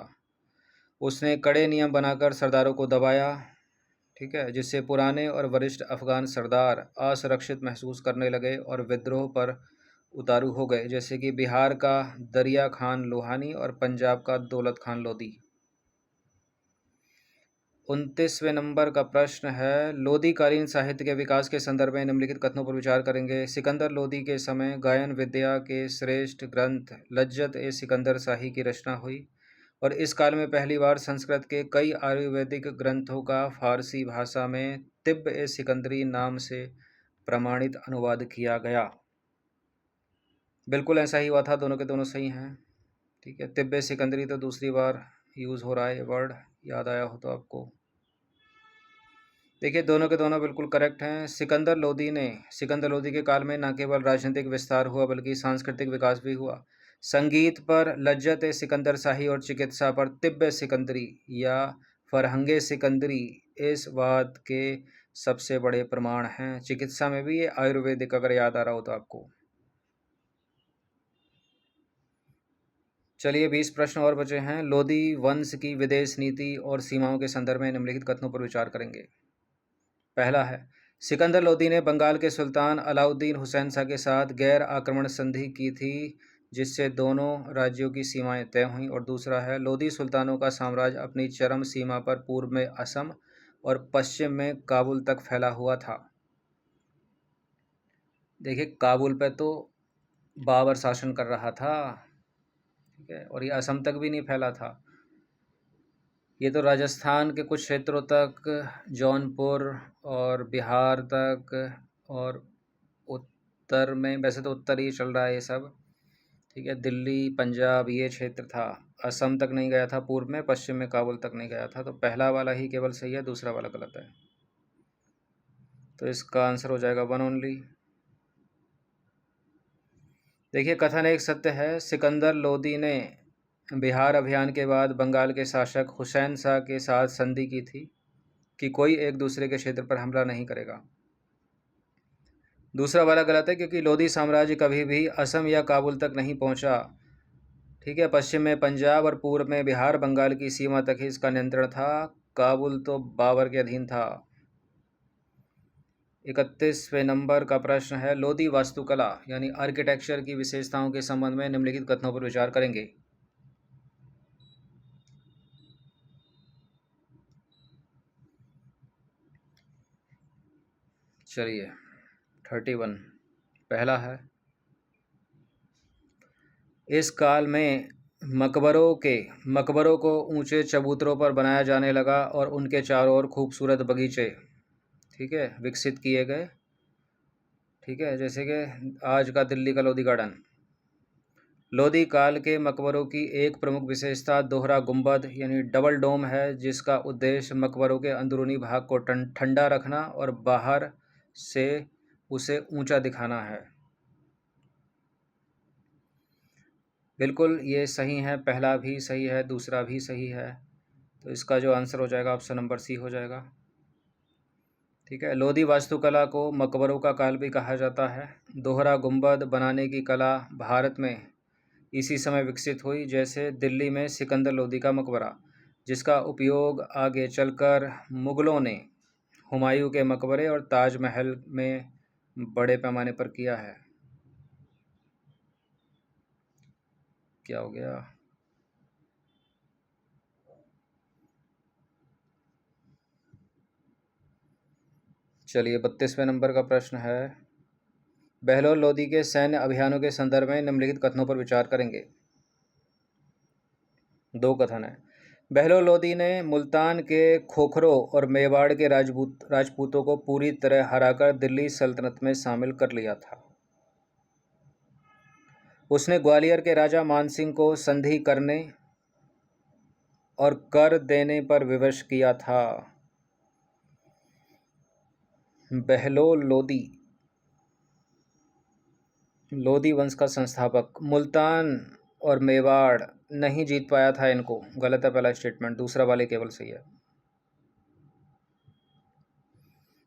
उसने कड़े नियम बनाकर सरदारों को दबाया, ठीक है, जिससे पुराने और वरिष्ठ अफगान सरदार असुरक्षित महसूस करने लगे और विद्रोह पर उतारू हो गए, जैसे कि बिहार का दरिया खान लोहानी और पंजाब का दौलत खान लोदी। 29वें नंबर का प्रश्न है, लोदी कालीन साहित्य के विकास के संदर्भ में निम्नलिखित कथनों पर विचार करेंगे। सिकंदर लोदी के समय गायन विद्या के श्रेष्ठ ग्रंथ लज्जत ए सिकंदर शाही की रचना हुई और इस काल में पहली बार संस्कृत के कई आयुर्वेदिक ग्रंथों का फारसी भाषा में तिब्ब ए सिकंदरी नाम से प्रमाणित अनुवाद किया गया। बिल्कुल ऐसा ही हुआ था, दोनों के दोनों सही हैं। ठीक है, तिब्ब ए सिकंदरी तो दूसरी बार यूज़ हो रहा है, ये वर्ड याद आया हो तो आपको। देखिए दोनों के दोनों बिल्कुल करेक्ट हैं। सिकंदर लोदी के काल में न केवल राजनीतिक विस्तार हुआ बल्कि सांस्कृतिक विकास भी हुआ। संगीत पर लज्जत ए सिकंदर शाही और चिकित्सा पर तिब्ब सिकंदरी या फरहंगे सिकंदरी इस बात के सबसे बड़े प्रमाण हैं। चिकित्सा में भी ये आयुर्वेदिक, अगर याद आ रहा हो तो आपको। चलिए 20 प्रश्न और बचे हैं। लोदी वंश की विदेश नीति और सीमाओं के संदर्भ में निम्नलिखित कथनों पर विचार करेंगे। पहला है, सिकंदर लोदी ने बंगाल के सुल्तान अलाउद्दीन हुसैन शाह के साथ गैर आक्रमण संधि की थी, जिससे दोनों राज्यों की सीमाएं तय हुईं। और दूसरा है, लोदी सुल्तानों का साम्राज्य अपनी चरम सीमा पर पूर्व में असम और पश्चिम में काबुल तक फैला हुआ था। देखिए काबुल पे तो बाबर शासन कर रहा था, ठीक है, और ये असम तक भी नहीं फैला था। ये तो राजस्थान के कुछ क्षेत्रों तक, जौनपुर और बिहार तक, और उत्तर में, वैसे तो उत्तर ही चल रहा है ये सब, ठीक है, दिल्ली पंजाब ये क्षेत्र था। असम तक नहीं गया था पूर्व में, पश्चिम में काबुल तक नहीं गया था। तो पहला वाला ही केवल सही है, दूसरा वाला गलत है। तो इसका आंसर हो जाएगा 1 ओनली। देखिए कथन एक सत्य है। सिकंदर लोदी ने बिहार अभियान के बाद बंगाल के शासक हुसैन शाह के साथ संधि की थी कि कोई एक दूसरे के क्षेत्र पर हमला नहीं करेगा। दूसरा वाला गलत है, क्योंकि लोदी साम्राज्य कभी भी असम या काबुल तक नहीं पहुंचा। ठीक है, पश्चिम में पंजाब और पूर्व में बिहार बंगाल की सीमा तक ही इसका नियंत्रण था। काबुल तो बाबर के अधीन था। 31वें नंबर का प्रश्न है, लोदी वास्तुकला यानी आर्किटेक्चर की विशेषताओं के संबंध में निम्नलिखित कथनों पर विचार करेंगे। चलिए 31 पहला है, इस काल में मकबरों को ऊंचे चबूतरों पर बनाया जाने लगा और उनके चारों ओर खूबसूरत बगीचे, ठीक है, विकसित किए गए। ठीक है, जैसे कि आज का दिल्ली का लोधी गार्डन। लोधी काल के मकबरों की एक प्रमुख विशेषता दोहरा गुंबद यानी डबल डोम है, जिसका उद्देश्य मकबरों के अंदरूनी भाग को ठंडा रखना और बाहर से उसे ऊंचा दिखाना है। बिल्कुल ये सही है, पहला भी सही है, दूसरा भी सही है। तो इसका जो आंसर हो जाएगा ऑप्शन नंबर सी हो जाएगा। ठीक है, लोधी वास्तुकला को मकबरों का काल भी कहा जाता है। दोहरा गुंबद बनाने की कला भारत में इसी समय विकसित हुई, जैसे दिल्ली में सिकंदर लोधी का मकबरा, जिसका उपयोग आगे चलकर मुग़लों ने हुमायूं के मकबरे और ताजमहल में बड़े पैमाने पर किया है। क्या हो गया? चलिए 32वें नंबर का प्रश्न है, बहलोल लोदी के सैन्य अभियानों के संदर्भ में निम्नलिखित कथनों पर विचार करेंगे। दो कथन है। बहलोल लोदी ने मुल्तान के खोखरों और मेवाड़ के राजपूतों को पूरी तरह हराकर दिल्ली सल्तनत में शामिल कर लिया था। उसने ग्वालियर के राजा मानसिंह को संधि करने और कर देने पर विवश किया था। बहलोल लोदी वंश का संस्थापक। मुल्तान और मेवाड़ नहीं जीत पाया था इनको, गलत है पहला स्टेटमेंट, दूसरा वाले केवल सही है।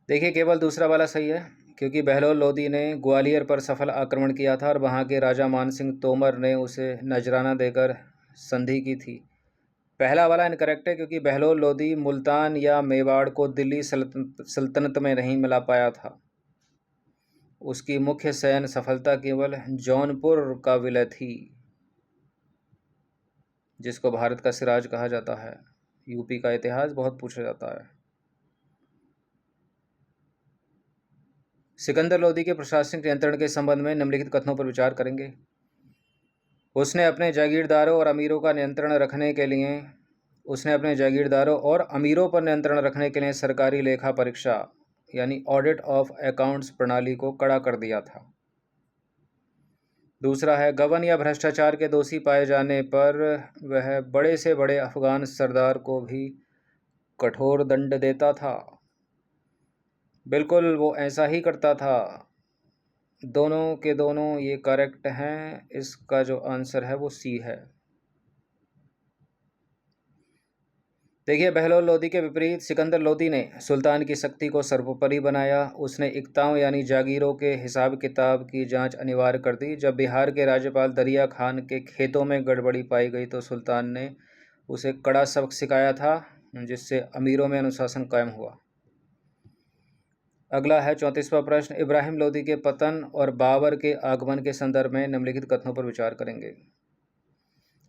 देखिए केवल दूसरा वाला सही है, क्योंकि बहलोल लोदी ने ग्वालियर पर सफल आक्रमण किया था और वहाँ के राजा मानसिंह तोमर ने उसे नजराना देकर संधि की थी। पहला वाला इनकरेक्ट है, क्योंकि बहलोल लोदी मुल्तान या मेवाड़ को दिल्ली सल्तनत में नहीं मिला पाया था। उसकी मुख्य सैन्य सफलता केवल जौनपुर का विलय थी, जिसको भारत का सिराज कहा जाता है। यूपी का इतिहास बहुत पूछा जाता है। सिकंदर लोदी के प्रशासनिक नियंत्रण के संबंध में निम्नलिखित कथनों पर विचार करेंगे। उसने अपने जागीरदारों और अमीरों पर नियंत्रण रखने के लिए सरकारी लेखा परीक्षा यानी ऑडिट ऑफ अकाउंट्स प्रणाली को कड़ा कर दिया था। दूसरा है, गबन या भ्रष्टाचार के दोषी पाए जाने पर वह बड़े से बड़े अफगान सरदार को भी कठोर दंड देता था। बिल्कुल वो ऐसा ही करता था। दोनों के दोनों ये करेक्ट हैं। इसका जो आंसर है वो सी है। देखिए बहलोल लोदी के विपरीत सिकंदर लोदी ने सुल्तान की शक्ति को सर्वोपरि बनाया। उसने इक्ताओं यानी जागीरों के हिसाब किताब की जांच अनिवार्य कर दी। जब बिहार के राज्यपाल दरिया खान के खेतों में गड़बड़ी पाई गई तो सुल्तान ने उसे कड़ा सबक सिखाया था, जिससे अमीरों में अनुशासन कायम हुआ। अगला है 34वां प्रश्न। इब्राहिम लोदी के पतन और बाबर के आगमन के संदर्भ में निम्नलिखित कथनों पर विचार करेंगे।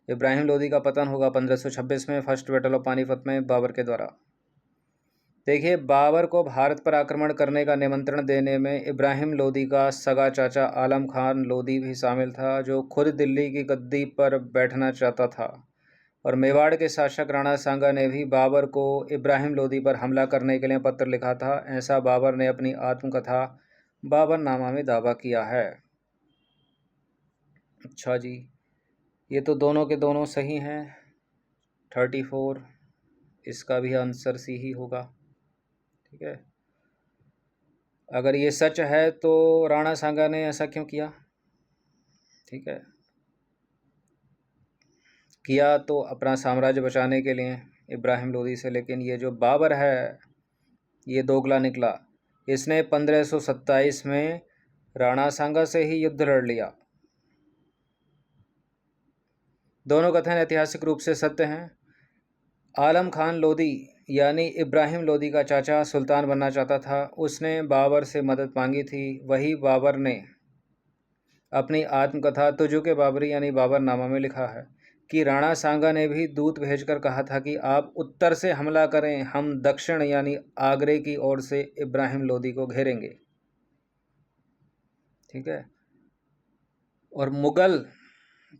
इब्राहिम लोदी का पतन होगा 1526 में फर्स्ट बैटल ऑफ पानीपत में बाबर के द्वारा। देखिए बाबर को भारत पर आक्रमण करने का निमंत्रण देने में इब्राहिम लोदी का सगा चाचा आलम खान लोदी भी शामिल था, जो खुद दिल्ली की गद्दी पर बैठना चाहता था। और मेवाड़ के शासक राणा सांगा ने भी बाबर को इब्राहिम लोदी पर हमला करने के लिए पत्र लिखा था। ऐसा बाबर ने अपनी आत्मकथा बाबरनामा में दावा किया है। अच्छा जी, ये तो दोनों के दोनों सही हैं। 34 इसका भी आंसर सी ही होगा। ठीक है, अगर ये सच है तो राणा सांगा ने ऐसा क्यों किया? ठीक है, किया तो अपना साम्राज्य बचाने के लिए इब्राहिम लोदी से, लेकिन ये जो बाबर है ये दोगला निकला। इसने 1527 में राणा सांगा से ही युद्ध लड़ लिया। दोनों कथन ऐतिहासिक रूप से सत्य हैं। आलम खान लोदी यानी इब्राहिम लोदी का चाचा सुल्तान बनना चाहता था। उसने बाबर से मदद मांगी थी। वही बाबर ने अपनी आत्मकथा तुजु के बाबरी यानी बाबरनामा में लिखा है कि राणा सांगा ने भी दूत भेजकर कहा था कि आप उत्तर से हमला करें, हम दक्षिण यानी आगरे की ओर से इब्राहिम लोदी को घेरेंगे। ठीक है, और मुगल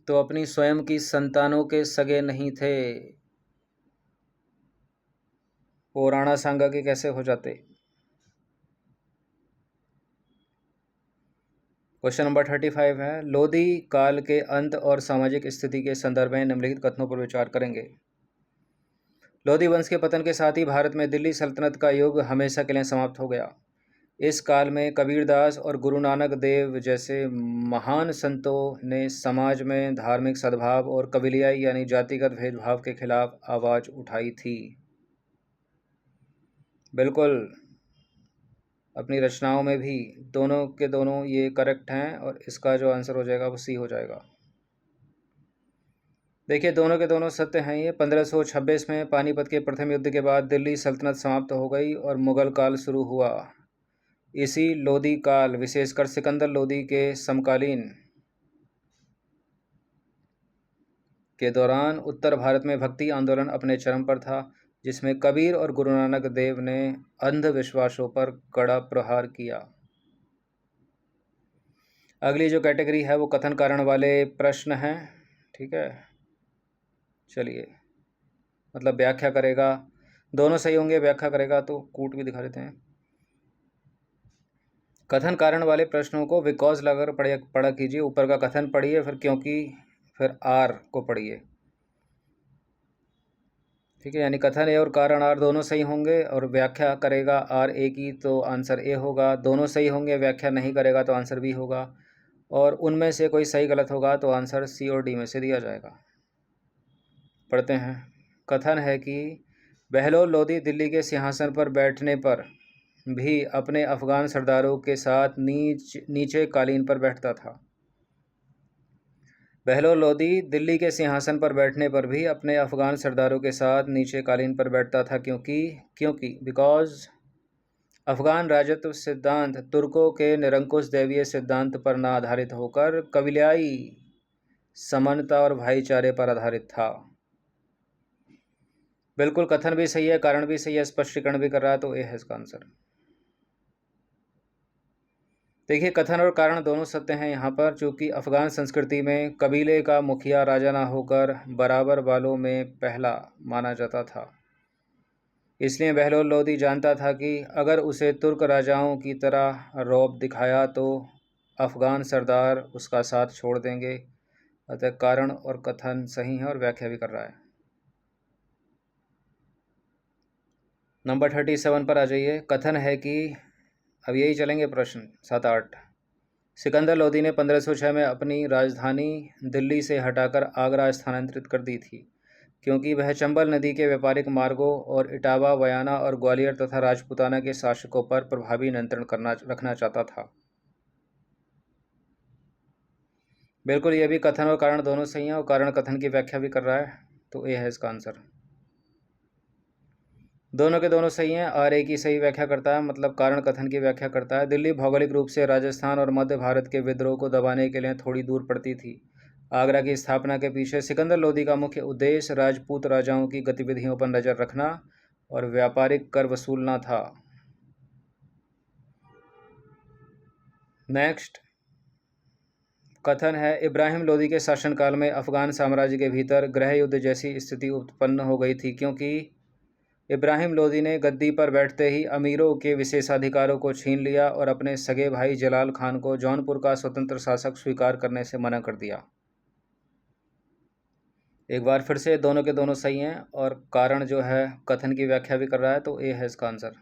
तो अपनी स्वयं की संतानों के सगे नहीं थे, वो राणा सांगा के कैसे हो जाते। क्वेश्चन नंबर 35 है, लोदी काल के अंत और सामाजिक स्थिति के संदर्भ में निम्नलिखित कथनों पर विचार करेंगे। लोदी वंश के पतन के साथ ही भारत में दिल्ली सल्तनत का युग हमेशा के लिए समाप्त हो गया। इस काल में कबीरदास और गुरु नानक देव जैसे महान संतों ने समाज में धार्मिक सद्भाव और कबीलियाई यानी जातिगत भेदभाव के खिलाफ आवाज़ उठाई थी। बिल्कुल, अपनी रचनाओं में भी दोनों के दोनों ये करेक्ट हैं और इसका जो आंसर हो जाएगा वो सी हो जाएगा। देखिए दोनों के दोनों सत्य हैं। ये 1526 में पानीपत के प्रथम युद्ध के बाद दिल्ली सल्तनत समाप्त हो गई और मुगल काल शुरू हुआ। इसी लोदी काल, विशेषकर सिकंदर लोदी के समकालीन के दौरान उत्तर भारत में भक्ति आंदोलन अपने चरम पर था, जिसमें कबीर और गुरु नानक देव ने अंधविश्वासों पर कड़ा प्रहार किया। अगली जो कैटेगरी है वो कथन कारण वाले प्रश्न हैं। ठीक है, चलिए, मतलब व्याख्या करेगा, दोनों सही होंगे, व्याख्या करेगा तो कूट भी दिखा देते हैं। कथन कारण वाले प्रश्नों को बिकॉज लगाकर पढ़ा कीजिए। ऊपर का कथन पढ़िए, फिर क्योंकि, फिर आर को पढ़िए। ठीक है, यानी कथन ए और कारण आर दोनों सही होंगे, और व्याख्या करेगा आर ए की तो आंसर ए होगा। दोनों सही होंगे, व्याख्या नहीं करेगा तो आंसर बी होगा, और उनमें से कोई सही गलत होगा तो आंसर सी और डी में से दिया जाएगा। पढ़ते हैं। कथन है कि बहलोल लोदी दिल्ली के सिंहासन पर बैठने पर भी अपने अफगान सरदारों के साथ नीचे कालीन पर बैठता था। बहलोल लोदी दिल्ली के सिंहासन पर बैठने पर भी अपने अफगान सरदारों के साथ नीचे कालीन पर बैठता था, क्योंकि बिकॉज अफगान राजत्व सिद्धांत तुर्कों के निरंकुश दैवीय सिद्धांत पर न आधारित होकर कबीलाई समानता और भाईचारे पर आधारित था। बिल्कुल, कथन भी सही है, कारण भी सही है, स्पष्टीकरण भी कर रहा है, तो ए है इसका आंसर। देखिए, कथन और कारण दोनों सत्य हैं यहाँ पर, चूँकि अफगान संस्कृति में कबीले का मुखिया राजा ना होकर बराबर वालों में पहला माना जाता था। इसलिए बहलोल लोदी जानता था कि अगर उसे तुर्क राजाओं की तरह रौब दिखाया तो अफगान सरदार उसका साथ छोड़ देंगे। अतः कारण और कथन सही है, और व्याख्या भी कर रहा है। नंबर 37 पर आ जाइए। कथन है कि, अब यही चलेंगे प्रश्न 7-8। सिकंदर लोदी ने 1506 में अपनी राजधानी दिल्ली से हटाकर आगरा स्थानांतरित कर दी थी, क्योंकि वह चंबल नदी के व्यापारिक मार्गों और इटावा, बयाना और ग्वालियर तथा राजपूताना के शासकों पर प्रभावी नियंत्रण रखना चाहता था। बिल्कुल, ये भी कथन और कारण दोनों सही हैं, और कारण कथन की व्याख्या भी कर रहा है, तो ए है इसका आंसर। दोनों के दोनों सही हैं। आर ए की सही व्याख्या करता है, मतलब कारण कथन की व्याख्या करता है। दिल्ली भौगोलिक रूप से राजस्थान और मध्य भारत के विद्रोह को दबाने के लिए थोड़ी दूर पड़ती थी। आगरा की स्थापना के पीछे सिकंदर लोदी का मुख्य उद्देश्य राजपूत राजाओं की गतिविधियों पर नज़र रखना और व्यापारिक कर वसूलना था। नेक्स्ट कथन है, इब्राहिम लोदी के शासनकाल में अफगान साम्राज्य के भीतर गृह युद्ध जैसी स्थिति उत्पन्न हो गई थी, क्योंकि इब्राहिम लोदी ने गद्दी पर बैठते ही अमीरों के विशेषाधिकारों को छीन लिया और अपने सगे भाई जलाल खान को जौनपुर का स्वतंत्र शासक स्वीकार करने से मना कर दिया। एक बार फिर से, दोनों के दोनों सही हैं, और कारण जो है कथन की व्याख्या भी कर रहा है, तो ए है इसका आंसर।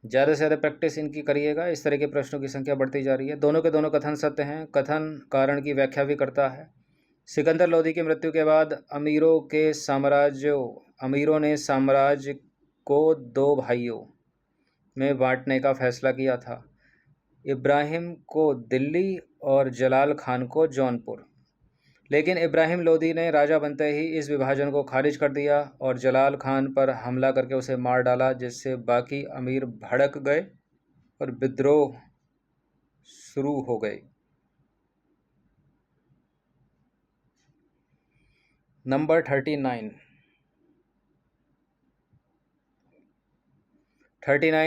ज़्यादा से ज़्यादा प्रैक्टिस इनकी करिएगा, इस तरह के प्रश्नों की संख्या बढ़ती जा रही है। दोनों के दोनों कथन सत्य हैं। कथन कारण की व्याख्या भी करता है। सिकंदर लोदी की मृत्यु के बाद अमीरों ने साम्राज्य को 2 भाइयों में बांटने का फैसला किया था, इब्राहिम को दिल्ली और जलाल खान को जौनपुर। लेकिन इब्राहिम लोदी ने राजा बनते ही इस विभाजन को खारिज कर दिया और जलाल खान पर हमला करके उसे मार डाला, जिससे बाकी अमीर भड़क गए और विद्रोह शुरू हो गए। नंबर 39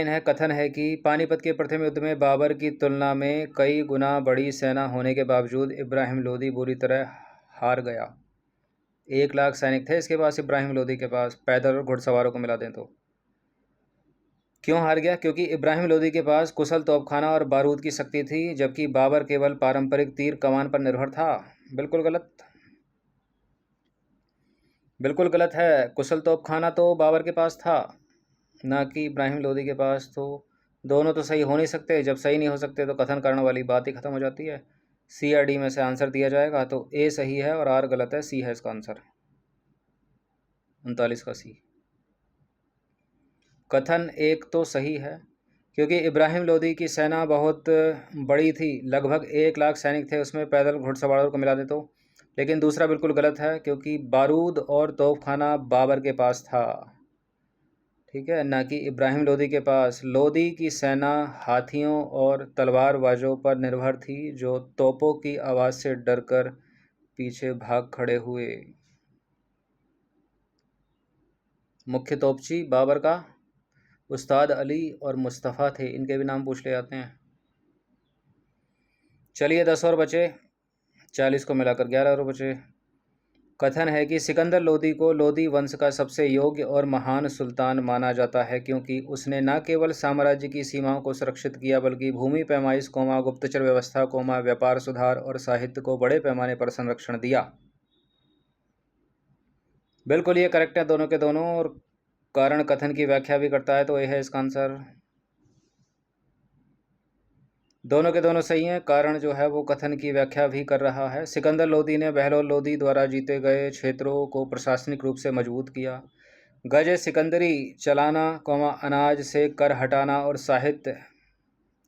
है। कथन है कि पानीपत के प्रथम युद्ध में बाबर की तुलना में कई गुना बड़ी सेना होने के बावजूद इब्राहिम लोदी बुरी तरह हार गया। 1 लाख सैनिक थे इसके पास, इब्राहिम लोदी के पास, पैदल और घुड़सवारों को मिला दें तो। क्यों हार गया? क्योंकि इब्राहिम लोदी के पास कुशल तोपखाना और बारूद की शक्ति थी, जबकि बाबर केवल पारंपरिक तीर कमान पर निर्भर था। बिल्कुल गलत, बिल्कुल गलत है। कुशल तोपखाना तो बाबर के पास था, ना कि इब्राहिम लोदी के पास। तो दोनों तो सही हो नहीं सकते। जब सही नहीं हो सकते तो कथन कारण वाली बात ही खत्म हो जाती है। सी या डी में से आंसर दिया जाएगा, तो ए सही है और आर गलत है। सी है इसका आंसर, 39 का सी। कथन एक तो सही है, क्योंकि इब्राहिम लोदी की सेना बहुत बड़ी थी, लगभग 1 लाख सैनिक थे उसमें, पैदल घुड़सवारों को मिला दे तो। लेकिन दूसरा बिल्कुल गलत है, क्योंकि बारूद और तोपखाना बाबर के पास था, ठीक है, ना कि इब्राहिम लोदी के पास। लोदी की सेना हाथियों और तलवारबाजों पर निर्भर थी, जो तोपों की आवाज़ से डरकर पीछे भाग खड़े हुए। मुख्य तोपची बाबर का उस्ताद अली और मुस्तफ़ा थे, इनके भी नाम पूछ ले जाते हैं। चलिए 10 और बचे, 40 को मिलाकर 11 और बचे। कथन है कि सिकंदर लोदी को लोदी वंश का सबसे योग्य और महान सुल्तान माना जाता है क्योंकि उसने न केवल साम्राज्य की सीमाओं को सुरक्षित किया बल्कि भूमि पैमाइश कोमा गुप्तचर व्यवस्था कोमा व्यापार सुधार और साहित्य को बड़े पैमाने पर संरक्षण दिया। बिल्कुल ये करेक्ट है दोनों के दोनों, और कारण कथन की व्याख्या भी करता है, तो यह है इसका आंसर। दोनों के दोनों सही हैं। कारण जो है वो कथन की व्याख्या भी कर रहा है। सिकंदर लोदी ने बहलोल लोदी द्वारा जीते गए क्षेत्रों को प्रशासनिक रूप से मजबूत किया। गज सिकंदरी चलाना कौमा अनाज से कर हटाना और साहित्य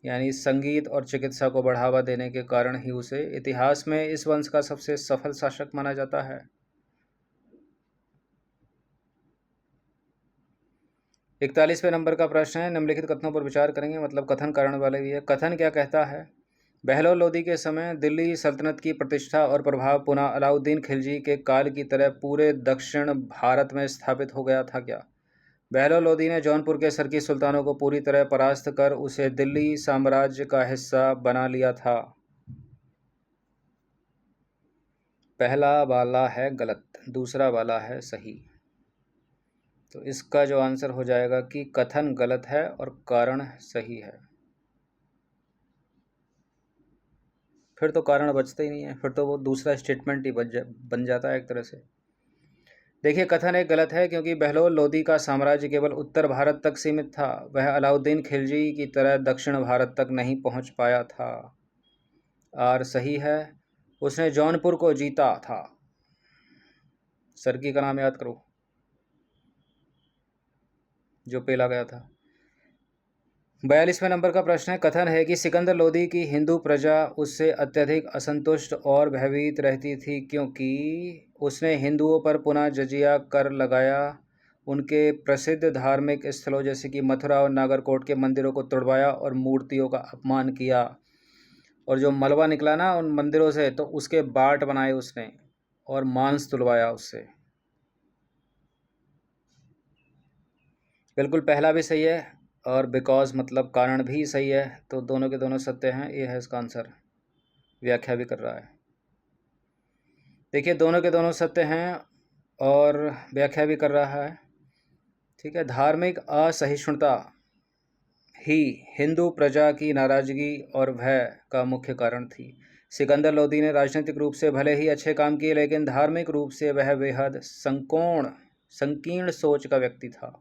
यानी संगीत और चिकित्सा को बढ़ावा देने के कारण ही उसे इतिहास में इस वंश का सबसे सफल शासक माना जाता है। 41वें नंबर का प्रश्न है, निम्नलिखित कथनों पर विचार करेंगे, मतलब कथन कारण वाले भी है। कथन क्या कहता है? बहलोल लोदी के समय दिल्ली सल्तनत की प्रतिष्ठा और प्रभाव पुनः अलाउद्दीन खिलजी के काल की तरह पूरे दक्षिण भारत में स्थापित हो गया था क्या? बहलोल लोदी ने जौनपुर के सरकी सुल्तानों को पूरी तरह परास्त कर उसे दिल्ली साम्राज्य का हिस्सा बना लिया था। पहला वाला है गलत, दूसरा वाला है सही। तो इसका जो आंसर हो जाएगा कि कथन गलत है और कारण सही है। फिर तो कारण बचता ही नहीं है, फिर तो वो दूसरा स्टेटमेंट ही बन जाता है एक तरह से। देखिए, कथन एक गलत है क्योंकि बहलोल लोदी का साम्राज्य केवल उत्तर भारत तक सीमित था, वह अलाउद्दीन खिलजी की तरह दक्षिण भारत तक नहीं पहुंच पाया था। और सही है, उसने जौनपुर को जीता था। सरकी का नाम याद करो जो पेला गया था। 42वें नंबर का प्रश्न है, कथन है कि सिकंदर लोदी की हिंदू प्रजा उससे अत्यधिक असंतुष्ट और भयभीत रहती थी क्योंकि उसने हिंदुओं पर पुनः जजिया कर लगाया, उनके प्रसिद्ध धार्मिक स्थलों जैसे कि मथुरा और नागरकोट के मंदिरों को तोड़वाया और मूर्तियों का अपमान किया, और जो मलबा निकला ना उन मंदिरों से तो उसके बाट बनाए उसने और मांस तुलवाया उससे। बिल्कुल पहला भी सही है और बिकॉज मतलब कारण भी सही है, तो दोनों के दोनों सत्य हैं, ये है इसका आंसर। व्याख्या भी कर रहा है। देखिए, दोनों के दोनों सत्य हैं और व्याख्या भी कर रहा है। ठीक है, धार्मिक असहिष्णुता ही हिंदू प्रजा की नाराजगी और भय का मुख्य कारण थी। सिकंदर लोदी ने राजनीतिक रूप से भले ही अच्छे काम किए लेकिन धार्मिक रूप से वह बेहद संकीर्ण सोच का व्यक्ति था।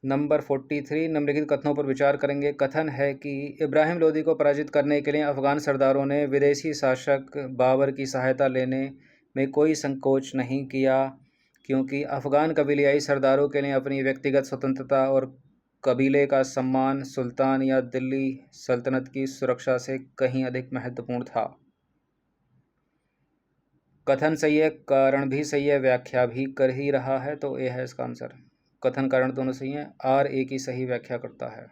नंबर 43, निम्नलिखित कथनों पर विचार करेंगे। कथन है कि इब्राहिम लोदी को पराजित करने के लिए अफगान सरदारों ने विदेशी शासक बाबर की सहायता लेने में कोई संकोच नहीं किया क्योंकि अफगान कबीलियाई सरदारों के लिए अपनी व्यक्तिगत स्वतंत्रता और कबीले का सम्मान सुल्तान या दिल्ली सल्तनत की सुरक्षा से कहीं अधिक महत्वपूर्ण था। कथन सही है, कारण भी सही है, व्याख्या भी कर ही रहा है, तो यह है इसका आंसर। कथन कारण दोनों सही हैं, आर एक ही सही व्याख्या करता है।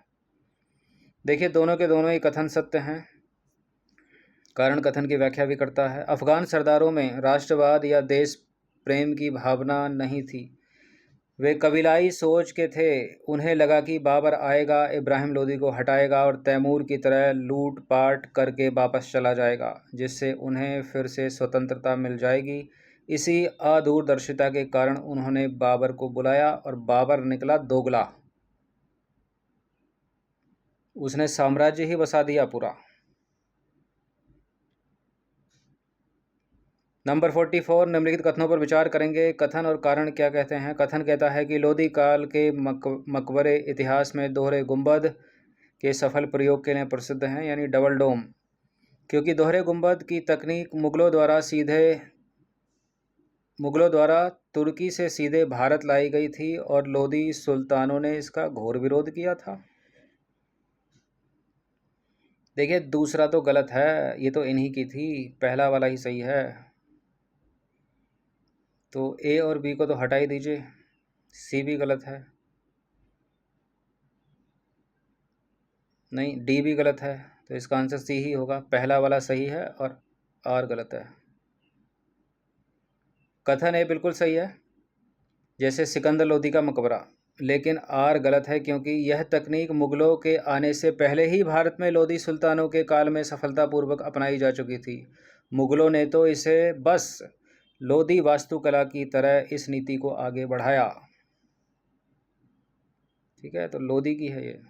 देखिए, दोनों के दोनों ही कथन सत्य हैं, कारण कथन की व्याख्या भी करता है। अफगान सरदारों में राष्ट्रवाद या देश प्रेम की भावना नहीं थी, वे कबीलाई सोच के थे। उन्हें लगा कि बाबर आएगा, इब्राहिम लोदी को हटाएगा और तैमूर की तरह लूट पाट करके वापस चला जाएगा, जिससे उन्हें फिर से स्वतंत्रता मिल जाएगी। इसी अदूरदर्शिता के कारण उन्होंने बाबर को बुलाया और बाबर निकला दोगला, उसने साम्राज्य ही बसा दिया पूरा। नंबर 44, निम्नलिखित कथनों पर विचार करेंगे। कथन और कारण क्या कहते हैं? कथन कहता है कि लोदी काल के मकबरे इतिहास में दोहरे गुंबद के सफल प्रयोग के लिए प्रसिद्ध हैं, यानी डबल डोम, क्योंकि दोहरे गुंबद की तकनीक मुगलों द्वारा तुर्की से सीधे भारत लाई गई थी और लोदी सुल्तानों ने इसका घोर विरोध किया था। देखिए, दूसरा तो गलत है, ये तो इन्हीं की थी, पहला वाला ही सही है। तो ए और बी को तो हटा ही दीजिए, सी भी गलत है, नहीं डी भी गलत है, तो इसका आंसर सी ही होगा। पहला वाला सही है और आर गलत है। कथन ए बिल्कुल सही है। जैसे सिकंदर लोदी का मकबरा। लेकिन आर गलत है क्योंकि यह तकनीक मुगलों के आने से पहले ही भारत में लोदी सुल्तानों के काल में सफलतापूर्वक अपनाई जा चुकी थी। मुगलों ने तो इसे बस लोदी वास्तुकला की तरह इस नीति को आगे बढ़ाया। ठीक है, तो लोदी की है ये।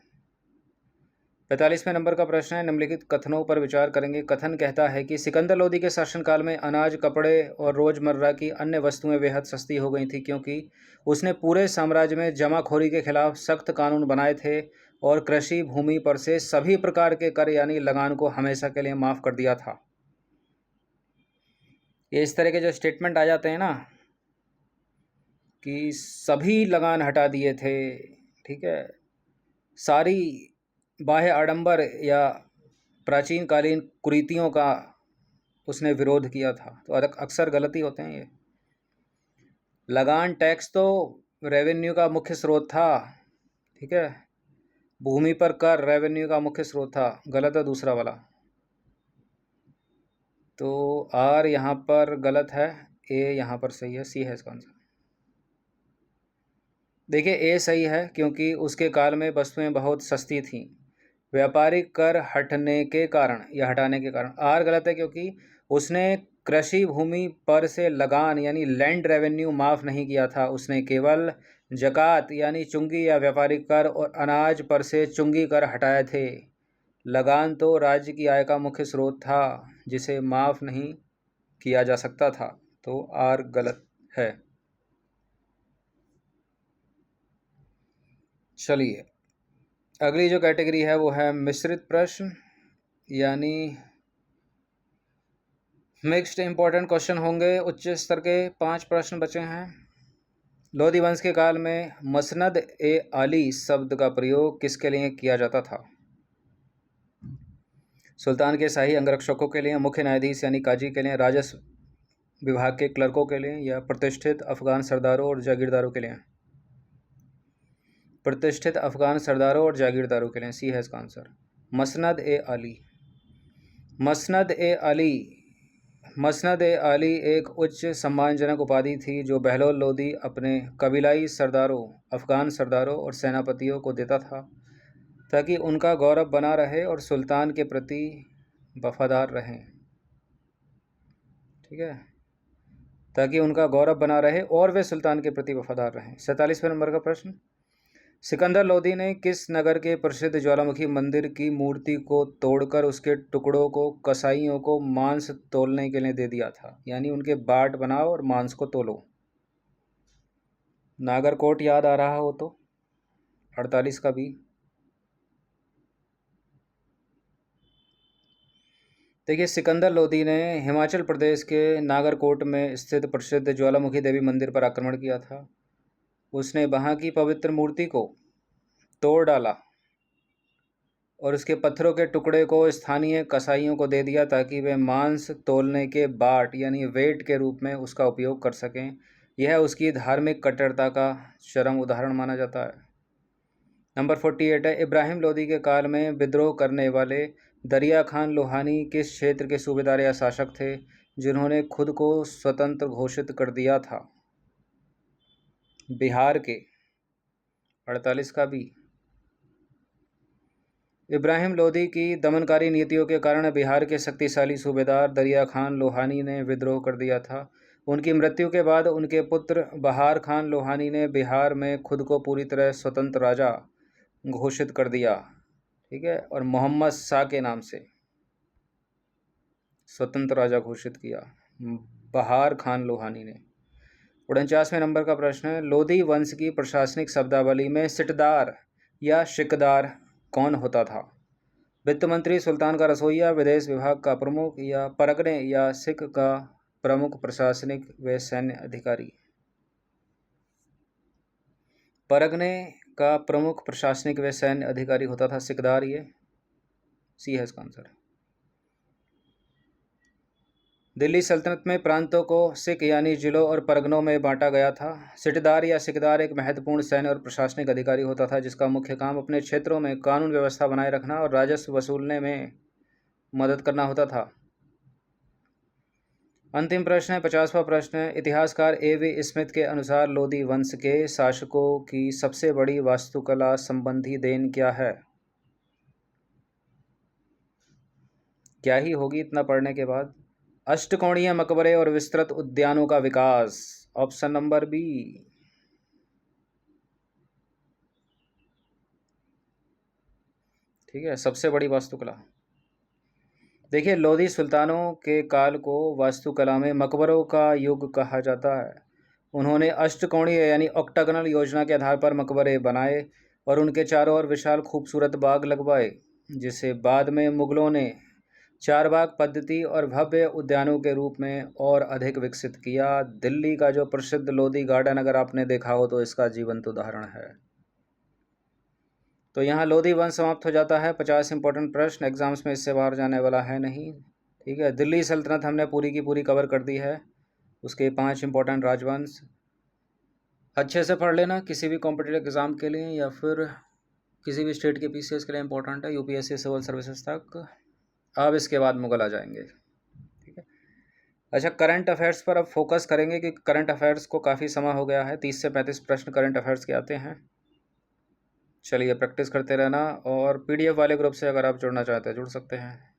45वें नंबर का प्रश्न है, निम्नलिखित कथनों पर विचार करेंगे। कथन कहता है कि सिकंदर लोदी के शासनकाल में अनाज, कपड़े और रोजमर्रा की अन्य वस्तुएं बेहद सस्ती हो गई थी क्योंकि उसने पूरे साम्राज्य में जमाखोरी के खिलाफ सख्त कानून बनाए थे और कृषि भूमि पर से सभी प्रकार के कर यानी लगान को हमेशा के लिए माफ कर दिया था। ये इस तरह के जो स्टेटमेंट आ जाते हैं ना कि सभी लगान हटा दिए थे, ठीक है, सारी बाह्य आडंबर या प्राचीन कालीन कुरीतियों का उसने विरोध किया था, तो अक्सर गलती होते हैं ये। लगान टैक्स तो रेवेन्यू का मुख्य स्रोत था, ठीक है, भूमि पर कर रेवेन्यू का मुख्य स्रोत था, गलत है दूसरा वाला। तो आर यहाँ पर गलत है, ए यहाँ पर सही है, सी है इसका आंसर। देखिए ए सही है क्योंकि उसके काल में वस्तुएं बहुत सस्ती थीं, व्यापारिक कर हटने के कारण या हटाने के कारण। आर गलत है क्योंकि उसने कृषि भूमि पर से लगान यानी लैंड रेवेन्यू माफ़ नहीं किया था, उसने केवल जकात यानी चुंगी या व्यापारिक कर और अनाज पर से चुंगी कर हटाए थे। लगान तो राज्य की आय का मुख्य स्रोत था जिसे माफ़ नहीं किया जा सकता था, तो आर गलत है। चलिए अगली जो कैटेगरी है वो है मिश्रित प्रश्न, यानी मिक्स्ड इंपॉर्टेंट क्वेश्चन होंगे। उच्च स्तर के 5 प्रश्न बचे हैं। लोधी वंश के काल में मसनद ए आली शब्द का प्रयोग किसके लिए किया जाता था? सुल्तान के शाही अंगरक्षकों के लिए, मुख्य न्यायाधीश यानी काजी के लिए, राजस्व विभाग के क्लर्कों के लिए, या प्रतिष्ठित अफगान सरदारों और जागीरदारों के लिए? प्रतिष्ठित अफगान सरदारों और जागीरदारों के लिए, सी है इसका आंसर। मसनद ए आली। मसनद ए आली एक उच्च सम्मानजनक उपाधि थी जो बहलोल लोदी अपने कबीलाई सरदारों, अफगान सरदारों और सेनापतियों को देता था ताकि उनका गौरव बना रहे और सुल्तान के प्रति वफादार रहें। ठीक है, ताकि उनका गौरव बना रहे और वे सुल्तान के प्रति वफादार रहें। 47वें नंबर का प्रश्न, सिकंदर लोदी ने किस नगर के प्रसिद्ध ज्वालामुखी मंदिर की मूर्ति को तोड़कर उसके टुकड़ों को कसाईयों को मांस तोलने के लिए दे दिया था? यानी उनके बाट बनाओ और मांस को तोलो। नागरकोट याद आ रहा हो तो 48 का भी। देखिए सिकंदर लोदी ने हिमाचल प्रदेश के नागरकोट में स्थित प्रसिद्ध ज्वालामुखी देवी मंदिर पर आक्रमण किया था। उसने वहाँ की पवित्र मूर्ति को तोड़ डाला और उसके पत्थरों के टुकड़े को स्थानीय कसाईयों को दे दिया ताकि वे मांस तोलने के बाट यानी वेट के रूप में उसका उपयोग कर सकें। यह उसकी धार्मिक कट्टरता का चरम उदाहरण माना जाता है। नंबर 48 है, इब्राहिम लोदी के काल में विद्रोह करने वाले दरिया खान लोहानी किस क्षेत्र के सूबेदार या शासक थे जिन्होंने खुद को स्वतंत्र घोषित कर दिया था? बिहार के। 48 का भी। इब्राहिम लोदी की दमनकारी नीतियों के कारण बिहार के शक्तिशाली सूबेदार दरिया खान लोहानी ने विद्रोह कर दिया था। उनकी मृत्यु के बाद उनके पुत्र बहार खान लोहानी ने बिहार में खुद को पूरी तरह स्वतंत्र राजा घोषित कर दिया। ठीक है, और मोहम्मद शाह के नाम से स्वतंत्र राजा घोषित किया बहार खान लोहानी ने। 49वें नंबर का प्रश्न है, लोदी वंश की प्रशासनिक शब्दावली में सिटदार या शिकदार कौन होता था? वित्त मंत्री, सुल्तान का रसोइया, विदेश विभाग का प्रमुख, या परगने या सिख का प्रमुख प्रशासनिक व सैन्य अधिकारी? परगने का प्रमुख प्रशासनिक व सैन्य अधिकारी होता था सिकदार, ये सी है इसका आंसर। दिल्ली सल्तनत में प्रांतों को सिख यानी जिलों और परगनों में बांटा गया था। सिटदार या सिकदार एक महत्वपूर्ण सैन्य और प्रशासनिक अधिकारी होता था जिसका मुख्य काम अपने क्षेत्रों में कानून व्यवस्था बनाए रखना और राजस्व वसूलने में मदद करना होता था। अंतिम प्रश्न है 50वां प्रश्न है, इतिहासकार A.V. स्मिथ के अनुसार लोदी वंश के शासकों की सबसे बड़ी वास्तुकला संबंधी देन क्या है? क्या ही होगी इतना पढ़ने के बाद? अष्टकोणीय मकबरे और विस्तृत उद्यानों का विकास, ऑप्शन नंबर बी। ठीक है, सबसे बड़ी वास्तुकला। देखिए, लोधी सुल्तानों के काल को वास्तुकला में मकबरों का युग कहा जाता है। उन्होंने अष्टकोणीय यानी ऑक्टागोनल योजना के आधार पर मकबरे बनाए और उनके चारों ओर विशाल खूबसूरत बाग लगवाए, जिसे बाद में मुगलों ने चारबाग पद्धति और भव्य उद्यानों के रूप में और अधिक विकसित किया। दिल्ली का जो प्रसिद्ध लोधी गार्डन अगर आपने देखा हो तो इसका जीवंत उदाहरण है। तो यहाँ लोधी वंश समाप्त हो जाता है। 50 इंपॉर्टेंट प्रश्न, एग्जाम्स में इससे बाहर जाने वाला है नहीं। ठीक है, दिल्ली सल्तनत हमने पूरी की पूरी कवर कर दी है, उसके 5 इंपॉर्टेंट राजवंश। अच्छे से पढ़ लेना, किसी भी कॉम्पिटिटिव एग्ज़ाम के लिए या फिर किसी भी स्टेट के पीसीएस के लिए इंपॉर्टेंट है, यूपीएससी सिविल सर्विसेज तक। अब इसके बाद मुगल आ जाएंगे। ठीक है, अच्छा, करंट अफेयर्स पर अब फोकस करेंगे कि करंट अफेयर्स को काफ़ी समय हो गया है। 30 से 35 प्रश्न करंट अफेयर्स के आते हैं। चलिए, प्रैक्टिस करते रहना, और पीडीएफ वाले ग्रुप से अगर आप जुड़ना चाहते हैं जुड़ सकते हैं।